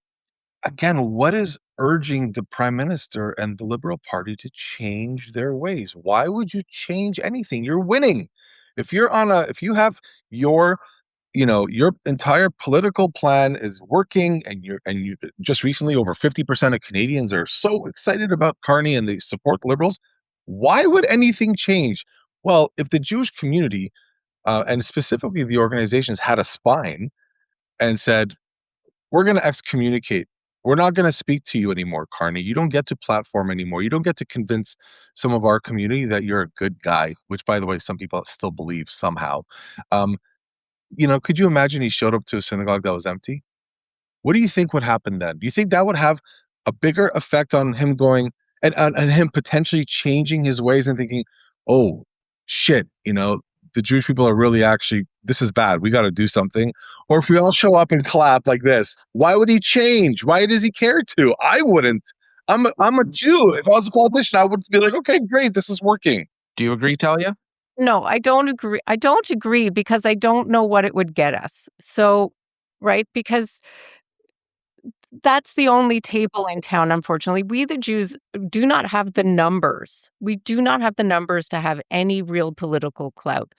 again, what is urging the Prime Minister and the Liberal Party to change their ways? Why would you change anything? You're winning. If you have your entire political plan is working, and you just recently over 50% of Canadians are so excited about Carney and they support the Liberals, why would anything change? Well, if the Jewish community and specifically the organizations had a spine and said, we're going to excommunicate. We're not going to speak to you anymore, Carney. You don't get to platform anymore. You don't get to convince some of our community that you're a good guy, which, by the way, some people still believe somehow. Could you imagine he showed up to a synagogue that was empty? What do you think would happen then? Do you think that would have a bigger effect on him going and him potentially changing his ways and thinking, oh, shit, the Jewish people are really this is bad. We got to do something. Or if we all show up and clap like this, why would he change? Why does he care to? I wouldn't. I'm a Jew. If I was a politician, I would be like, okay, great. This is working. Do you agree, Talia? No, I don't agree. I don't agree because I don't know what it would get us. So, right? Because that's the only table in town, unfortunately. We, the Jews, do not have the numbers. We do not have the numbers to have any real political clout.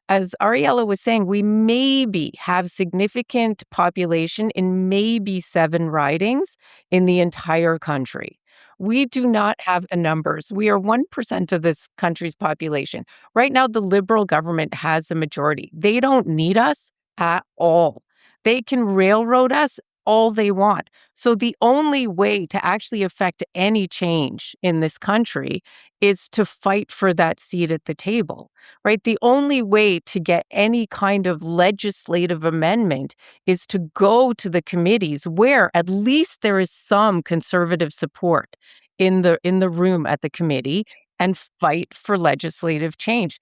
As Ariella was saying, we maybe have significant population in maybe 7 ridings in the entire country. We do not have the numbers. We are 1% of this country's population. Right now, the Liberal government has a majority. They don't need us at all. They can railroad us all they want. So the only way to actually affect any change in this country is to fight for that seat at the table, right? The only way to get any kind of legislative amendment is to go to the committees where at least there is some conservative support in the room at the committee and fight for legislative change.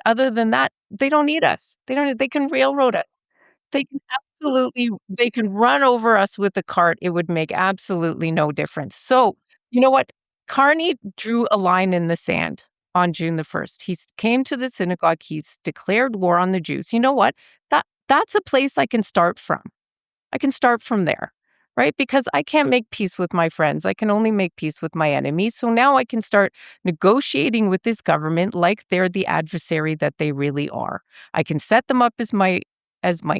Other than that, they don't need us. They can railroad us. They can run over us with a cart. It would make absolutely no difference. So, you know what? Carney drew a line in the sand on June the 1st. He came to the synagogue. He's declared war on the Jews. You know what? That's a place I can start from. I can start from there, right? Because I can't make peace with my friends. I can only make peace with my enemies. So now I can start negotiating with this government like they're the adversary that they really are. I can set them up as my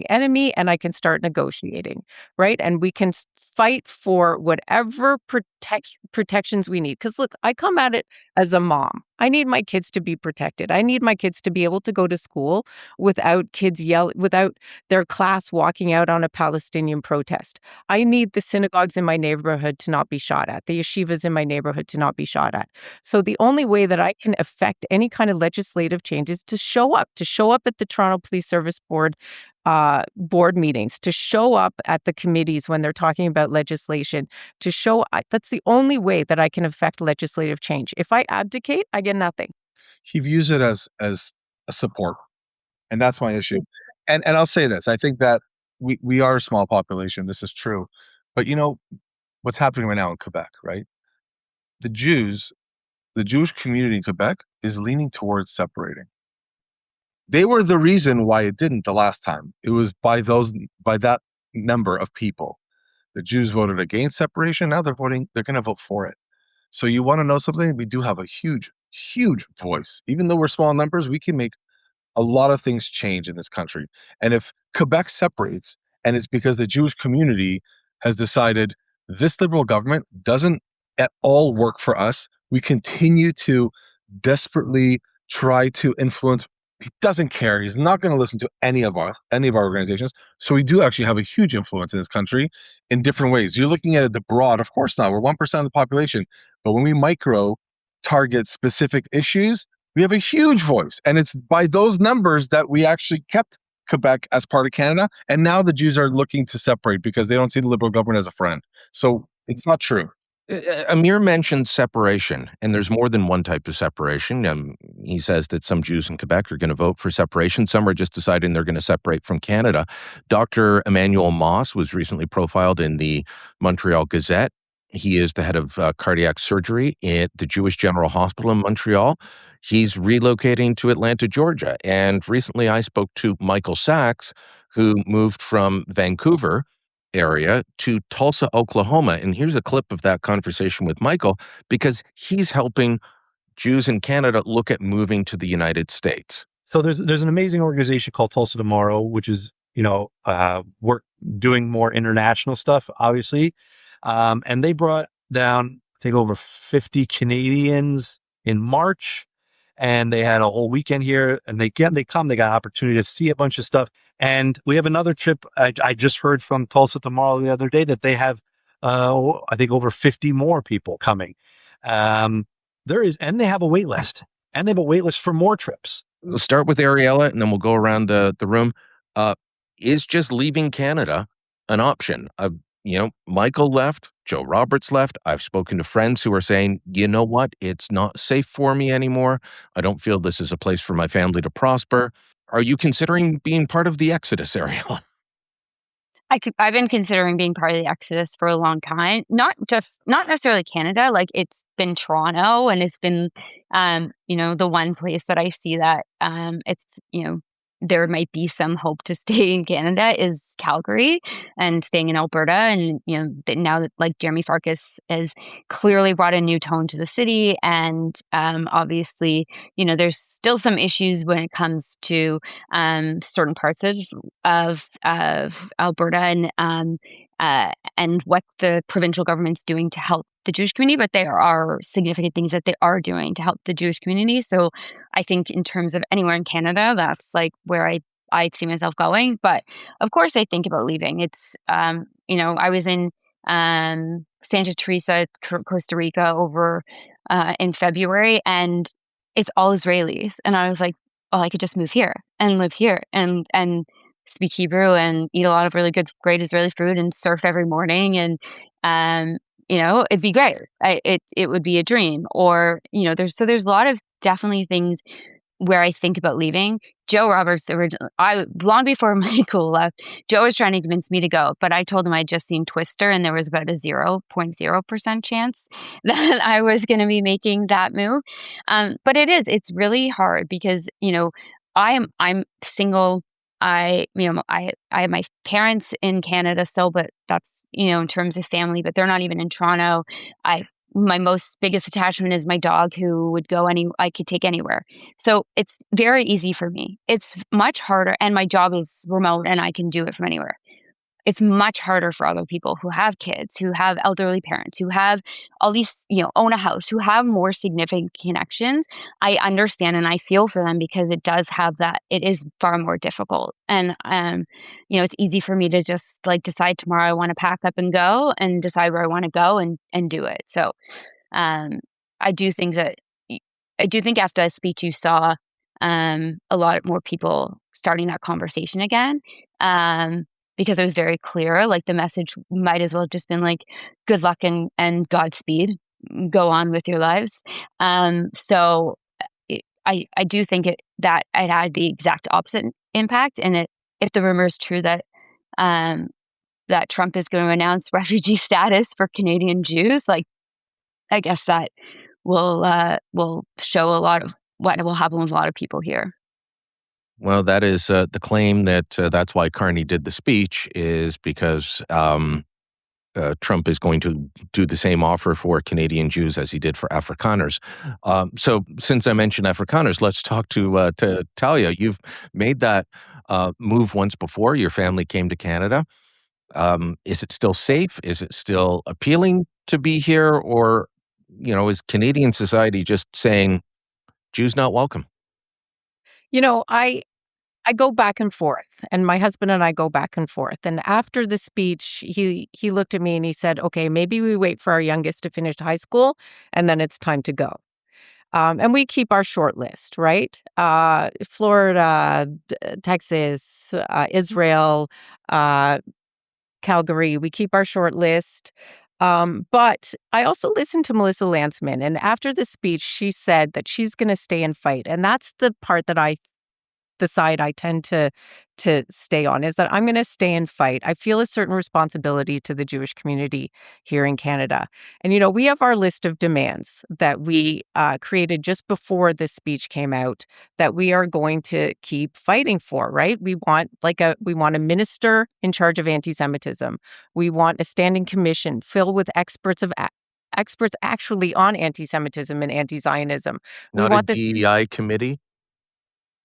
enemy, and I can start negotiating, right? And we can fight for whatever protections we need. Because look, I come at it as a mom. I need my kids to be protected. I need my kids to be able to go to school without without their class walking out on a Palestinian protest. I need the synagogues in my neighborhood to not be shot at, the yeshivas in my neighborhood to not be shot at. So the only way that I can affect any kind of legislative change is to show up at the Toronto Police Service Board meetings, to show up at the committees when they're talking about legislation, that's the only way that I can affect legislative change. If I abdicate, I get nothing. He views it as a support, and that's my issue. And I'll say this: I think that we are a small population. This is true, but you know what's happening right now in Quebec, right? The Jewish community in Quebec is leaning towards separating. They were the reason why it didn't the last time. It was by that number of people. The Jews voted against separation. Now they're going to vote for it. So you want to know something? We do have a huge, huge voice. Even though we're small numbers, we can make a lot of things change in this country. And if Quebec separates, and it's because the Jewish community has decided this Liberal government doesn't at all work for us, we continue to desperately try to influence. He doesn't care. He's not going to listen to any of our organizations. So we do actually have a huge influence in this country in different ways. You're looking at it abroad. Of course not. We're 1% of the population. But when we micro target specific issues, we have a huge voice. And it's by those numbers that we actually kept Quebec as part of Canada. And now the Jews are looking to separate because they don't see the Liberal government as a friend. So it's not true. Amir mentioned separation, and there's more than one type of separation. He says that some Jews in Quebec are going to vote for separation. Some are just deciding they're going to separate from Canada. Dr. Emmanuel Moss was recently profiled in the Montreal Gazette. He is the head of cardiac surgery at the Jewish General Hospital in Montreal. He's relocating to Atlanta, Georgia. And recently I spoke to Michael Sachs, who moved from Vancouver area to Tulsa, Oklahoma. And here's a clip of that conversation with Michael, because he's helping Jews in Canada look at moving to the United States. So there's an amazing organization called Tulsa Tomorrow, which is, work doing more international stuff, obviously. And they brought down, I think, over 50 Canadians in March, and they had a whole weekend here, and they got opportunity to see a bunch of stuff. And we have another trip. I just heard from Tulsa Tomorrow the other day that they have, I think, over 50 more people coming. And they have a wait list, and they have a wait list for more trips. We'll start with Ariella, and then we'll go around the room. Is just leaving Canada an option? Michael left, Joe Roberts left. I've spoken to friends who are saying, you know what? It's not safe for me anymore. I don't feel this is a place for my family to prosper. Are you considering being part of the exodus, Ariella? I've been considering being part of the exodus for a long time. Not necessarily Canada. Like, it's been Toronto, and it's been, the one place that I see that, it's, there might be some hope to stay in Canada is Calgary and staying in Alberta. And, now that, like, Jeremy Farkas has clearly brought a new tone to the city. And, obviously, there's still some issues when it comes to, certain parts of Alberta and what the provincial government's doing to help the Jewish community, but there are significant things that they are doing to help the Jewish community. So I think in terms of anywhere in Canada, that's like where I'd see myself going. But of course, I think about leaving. It's, I was in Santa Teresa, Costa Rica over in February, and it's all Israelis. And I was like, oh, I could just move here and live here and speak Hebrew and eat a lot of really good, great Israeli food and surf every morning. And, it'd be great. It would be a dream. Or, there's a lot of definitely things where I think about leaving. Joe Roberts, long before Michael left, Joe was trying to convince me to go, but I told him I'd just seen Twister and there was about a 0.0% chance that I was going to be making that move. But it's really hard because, I'm single. I have my parents in Canada still, but that's, in terms of family, but they're not even in Toronto. My biggest attachment is my dog, who would go I could take anywhere. So it's very easy for me. It's much harder. And my job is remote and I can do it from anywhere. It's much harder for other people who have kids, who have elderly parents, who have all these, own a house, who have more significant connections. I understand and I feel for them because it does have that. It is far more difficult. And, it's easy for me to just like decide tomorrow I want to pack up and go and decide where I want to go and do it. So I do think after that speech you saw a lot more people starting that conversation again. Because it was very clear, like the message might as well have just been like, good luck and Godspeed, go on with your lives. So I do think that it had the exact opposite impact. And if the rumor is true that that Trump is going to announce refugee status for Canadian Jews, like I guess that will show a lot of what will happen with a lot of people here. Well, that is the claim that's why Carney did the speech, is because Trump is going to do the same offer for Canadian Jews as he did for Afrikaners. So since I mentioned Afrikaners, let's talk to Talia. You've made that move once before. Your family came to Canada. Is it still safe? Is it still appealing to be here? Or, is Canadian society just saying, Jews not welcome? I go back and forth, and my husband and I go back and forth. And after the speech, he looked at me and he said, okay, maybe we wait for our youngest to finish high school and then it's time to go. And we keep our short list, right? Florida, Texas, Israel, Calgary, we keep our short list. But I also listened to Melissa Lantsman, and after the speech, she said that she's going to stay and fight. And that's the part that the side I tend to stay on, is that I'm going to stay and fight. I feel a certain responsibility to the Jewish community here in Canada. And, we have our list of demands that we created just before this speech came out that we are going to keep fighting for, right? We want a minister in charge of anti-Semitism. We want a standing commission filled with experts actually on anti-Semitism and anti-Zionism. Not a DEI committee?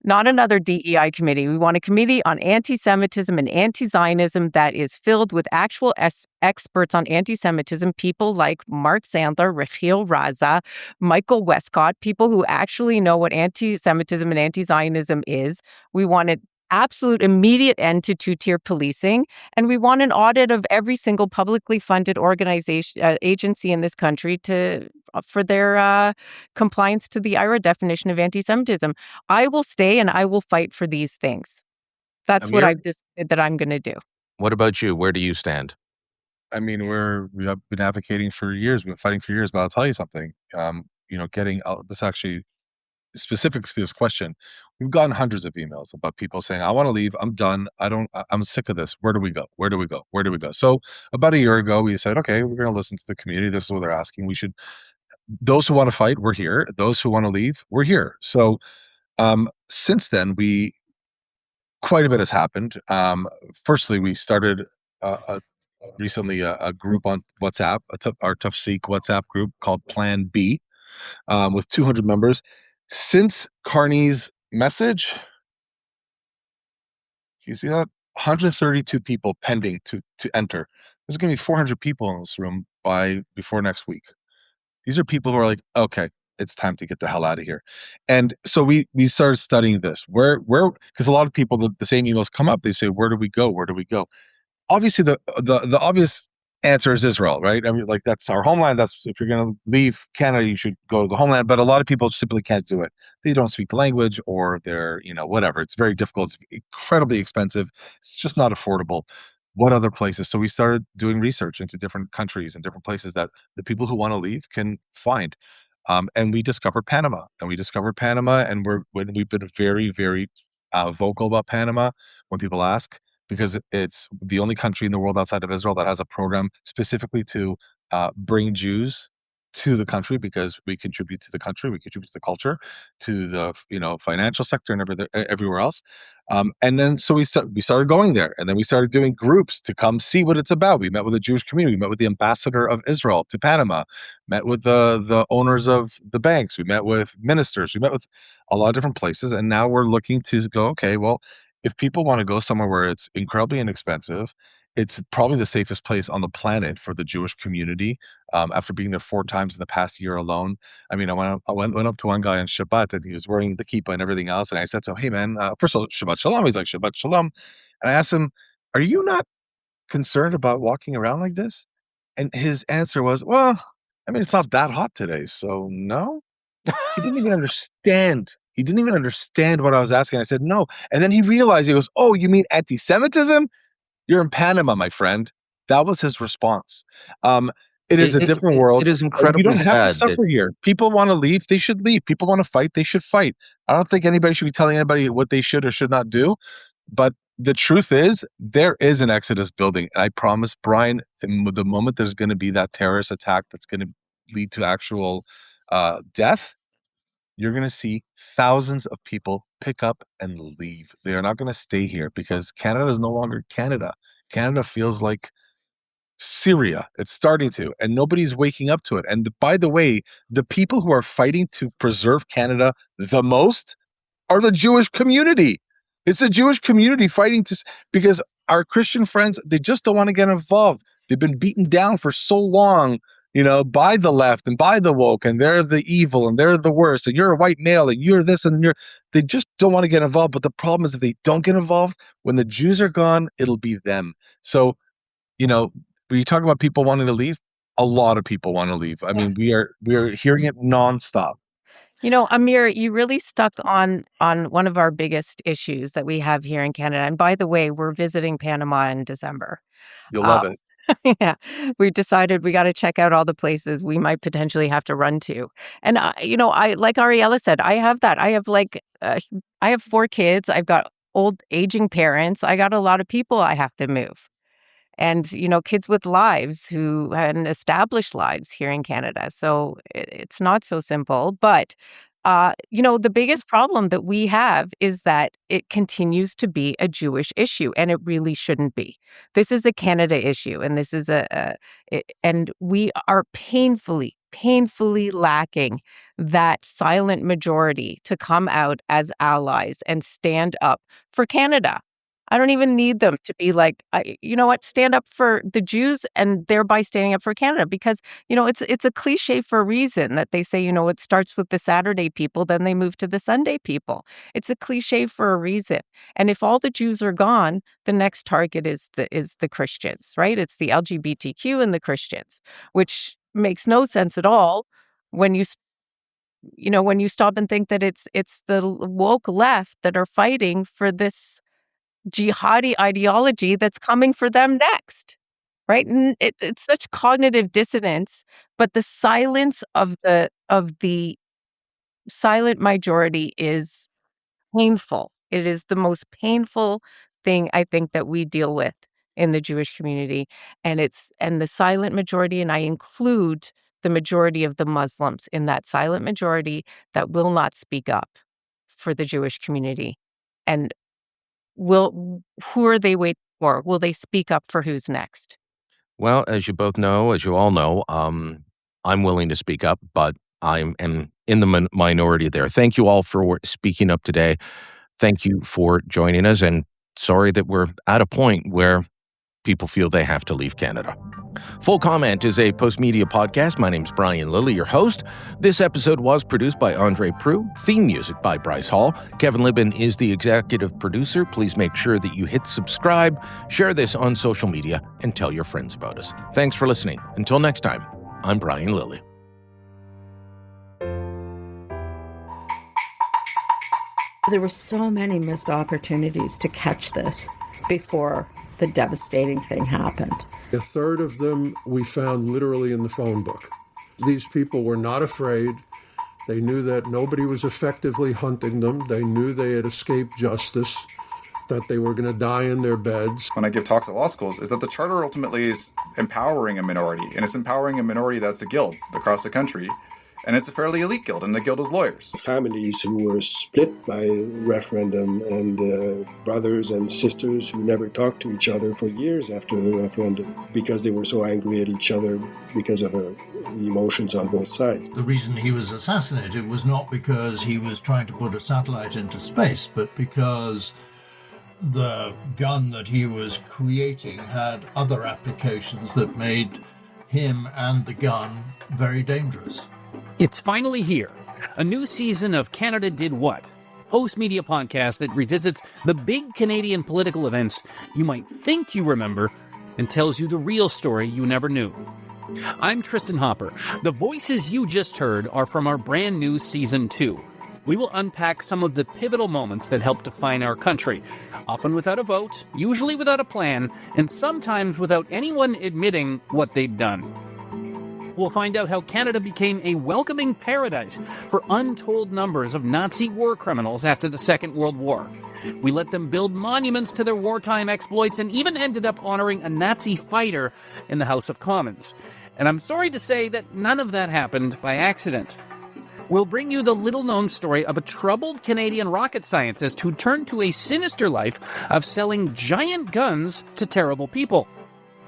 Not another DEI committee. We want a committee on anti-Semitism and anti-Zionism that is filled with actual experts on anti-Semitism, people like Mark Sandler, Rahil Raza, Michael Westcott, people who actually know what anti-Semitism and anti-Zionism is. We want an absolute immediate end to two-tier policing, and we want an audit of every single publicly funded agency in this country for their compliance to the IRA definition of anti-Semitism. I will stay and I will fight for these things. That's Amir? what I've decided that I'm going to do. What about you? Where do you stand? I mean, we have been advocating for years. We've been fighting for years. But I'll tell you something. Getting out. This actually specific to this question, we've gotten hundreds of emails about people saying, I want to leave. I'm done. I'm sick of this. Where do we go? Where do we go? Where do we go? So about a year ago, we said, okay, we're going to listen to the community. This is what they're asking. Those who want to fight, we're here. Those who want to leave, we're here. So since then, quite a bit has happened. Firstly, we started recently a group on WhatsApp, our Tafsik WhatsApp group called Plan B, with 200 members. Since Carney's message, you see that? 132 people pending to enter. There's going to be 400 people in this room before next week. These are people who are like, okay, it's time to get the hell out of here. And so we started studying this. Where because a lot of people, the same emails come up. They say, where do we go? Where do we go? Obviously, the obvious answer is Israel, right? I mean, like, that's our homeland. That's, if you're going to leave Canada, you should go to the homeland. But a lot of people simply can't do it. They don't speak the language, or they're, whatever. It's very difficult. It's incredibly expensive. It's just not affordable. What other places? So we started doing research into different countries and different places that the people who want to leave can find. And we discovered Panama. And we've been very, very vocal about Panama when people ask, because it's the only country in the world outside of Israel that has a program specifically to bring Jews to the country, because we contribute to the country, we contribute to the culture, to the financial sector and everywhere else. And then so we started going there, and then we started doing groups to come see what it's about. We met with the Jewish community, we met with the ambassador of Israel to Panama, met with the owners of the banks, we met with ministers, we met with a lot of different places, and now we're looking to go, okay, well, if people want to go somewhere where it's incredibly inexpensive, it's probably the safest place on the planet for the Jewish community. After being there 4 times in the past year alone, I mean, I went up to one guy on Shabbat, and he was wearing the kippah and everything else, and I said to him, "Hey, man, first of all, Shabbat Shalom." He's like, "Shabbat Shalom," and I asked him, "Are you not concerned about walking around like this?" And his answer was, "Well, I mean, it's not that hot today, so no." He didn't even understand. He didn't even understand what I was asking. I said, "No," and then he realized. He goes, "Oh, you mean anti-Semitism? You're in Panama, my friend." That was his response. It is a different world. It is incredibly You don't have to sad suffer here. People want to leave, they should leave. People want to fight, they should fight. I don't think anybody should be telling anybody what they should or should not do. But the truth is, there is an exodus building. And I promise, Brian, the moment there's going to be that terrorist attack that's going to lead to actual death, you're going to see thousands of people pick up and leave. They are not going to stay here, because Canada is no longer Canada. Canada feels like Syria. It's starting to, and nobody's waking up to it. And by the way, the people who are fighting to preserve Canada the most are the Jewish community. It's the Jewish community fighting because our Christian friends, they just don't want to get involved. They've been beaten down for so long, by the left and by the woke, and they're the evil and they're the worst, and you're a white male and you're this and they just don't want to get involved. But the problem is, if they don't get involved, when the Jews are gone, it'll be them. So, when you talk about people wanting to leave, a lot of people want to leave. I mean, we are hearing it nonstop. Amir, you really stuck on one of our biggest issues that we have here in Canada. And by the way, we're visiting Panama in December. You'll love it. Yeah, we decided we got to check out all the places we might potentially have to run to. And, I like Ariella said, I have that. I have I have 4 kids. I've got old aging parents. I got a lot of people I have to move. And, kids with lives and established lives here in Canada. So it's not so simple. But, the biggest problem that we have is that it continues to be a Jewish issue, and it really shouldn't be. This is a Canada issue, and this is and we are painfully lacking that silent majority to come out as allies and stand up for Canada. I don't even need them to be like, you know what, stand up for the Jews and thereby standing up for Canada. Because, it's a cliche for a reason that they say, it starts with the Saturday people, then they move to the Sunday people. It's a cliche for a reason. And if all the Jews are gone, the next target is the Christians, right? It's the LGBTQ and the Christians, which makes no sense at all when you stop and think that it's the woke left that are fighting for this jihadi ideology that's coming for them next, right? And it's such cognitive dissonance, but the silence of the silent majority is painful. It is the most painful thing I think that we deal with in the Jewish community. And the silent majority, and I include the majority of the Muslims in that silent majority that will not speak up for the Jewish community. And who are they waiting for? Will they speak up for who's next? Well, as you both know, as you all know, I'm willing to speak up, but I am in the minority there. Thank you all for speaking up today. Thank you for joining us, and sorry that we're at a point where people feel they have to leave Canada. Full Comment is a Postmedia podcast. My name's Brian Lilly, your host. This episode was produced by Andre Proulx. Theme music by Bryce Hall. Kevin Libin is the executive producer. Please make sure that you hit subscribe, share this on social media, and tell your friends about us. Thanks for listening. Until next time, I'm Brian Lilly. There were so many missed opportunities to catch this before the devastating thing happened. A third of them we found literally in the phone book. These people were not afraid. They knew that nobody was effectively hunting them. They knew they had escaped justice, that they were going to die in their beds. When I give talks at law schools, is that the charter ultimately is empowering a minority, and it's empowering a minority that's a guild across the country. And it's a fairly elite guild, and the guild is lawyers. Families who were split by referendum, and brothers and sisters who never talked to each other for years after the referendum because they were so angry at each other because of the emotions on both sides. The reason he was assassinated was not because he was trying to put a satellite into space, but because the gun that he was creating had other applications that made him and the gun very dangerous. It's finally here. A new season of Canada Did What? Postmedia podcast that revisits the big Canadian political events you might think you remember and tells you the real story you never knew. I'm Tristan Hopper. The voices you just heard are from our brand new Season 2. We will unpack some of the pivotal moments that helped define our country, often without a vote, usually without a plan, and sometimes without anyone admitting what they'd done. We'll find out how Canada became a welcoming paradise for untold numbers of Nazi war criminals after the Second World War. We let them build monuments to their wartime exploits and even ended up honoring a Nazi fighter in the House of Commons. And I'm sorry to say that none of that happened by accident. We'll bring you the little-known story of a troubled Canadian rocket scientist who turned to a sinister life of selling giant guns to terrible people.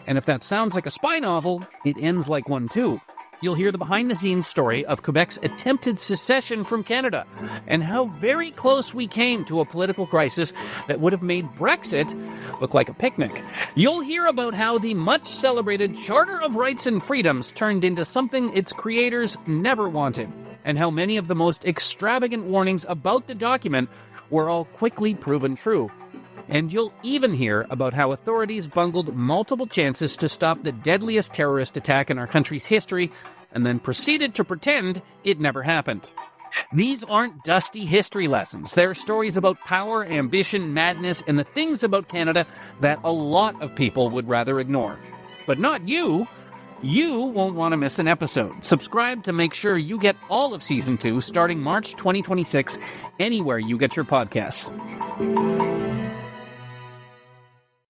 And if that sounds like a spy novel, it ends like one too. You'll hear the behind-the-scenes story of Quebec's attempted secession from Canada and how very close we came to a political crisis that would have made Brexit look like a picnic. You'll hear about how the much-celebrated Charter of Rights and Freedoms turned into something its creators never wanted, and how many of the most extravagant warnings about the document were all quickly proven true. And you'll even hear about how authorities bungled multiple chances to stop the deadliest terrorist attack in our country's history and then proceeded to pretend it never happened. These aren't dusty history lessons. They're stories about power, ambition, madness, and the things about Canada that a lot of people would rather ignore. But not you. You won't want to miss an episode. Subscribe to make sure you get all of Season 2 starting March 2026 anywhere you get your podcasts.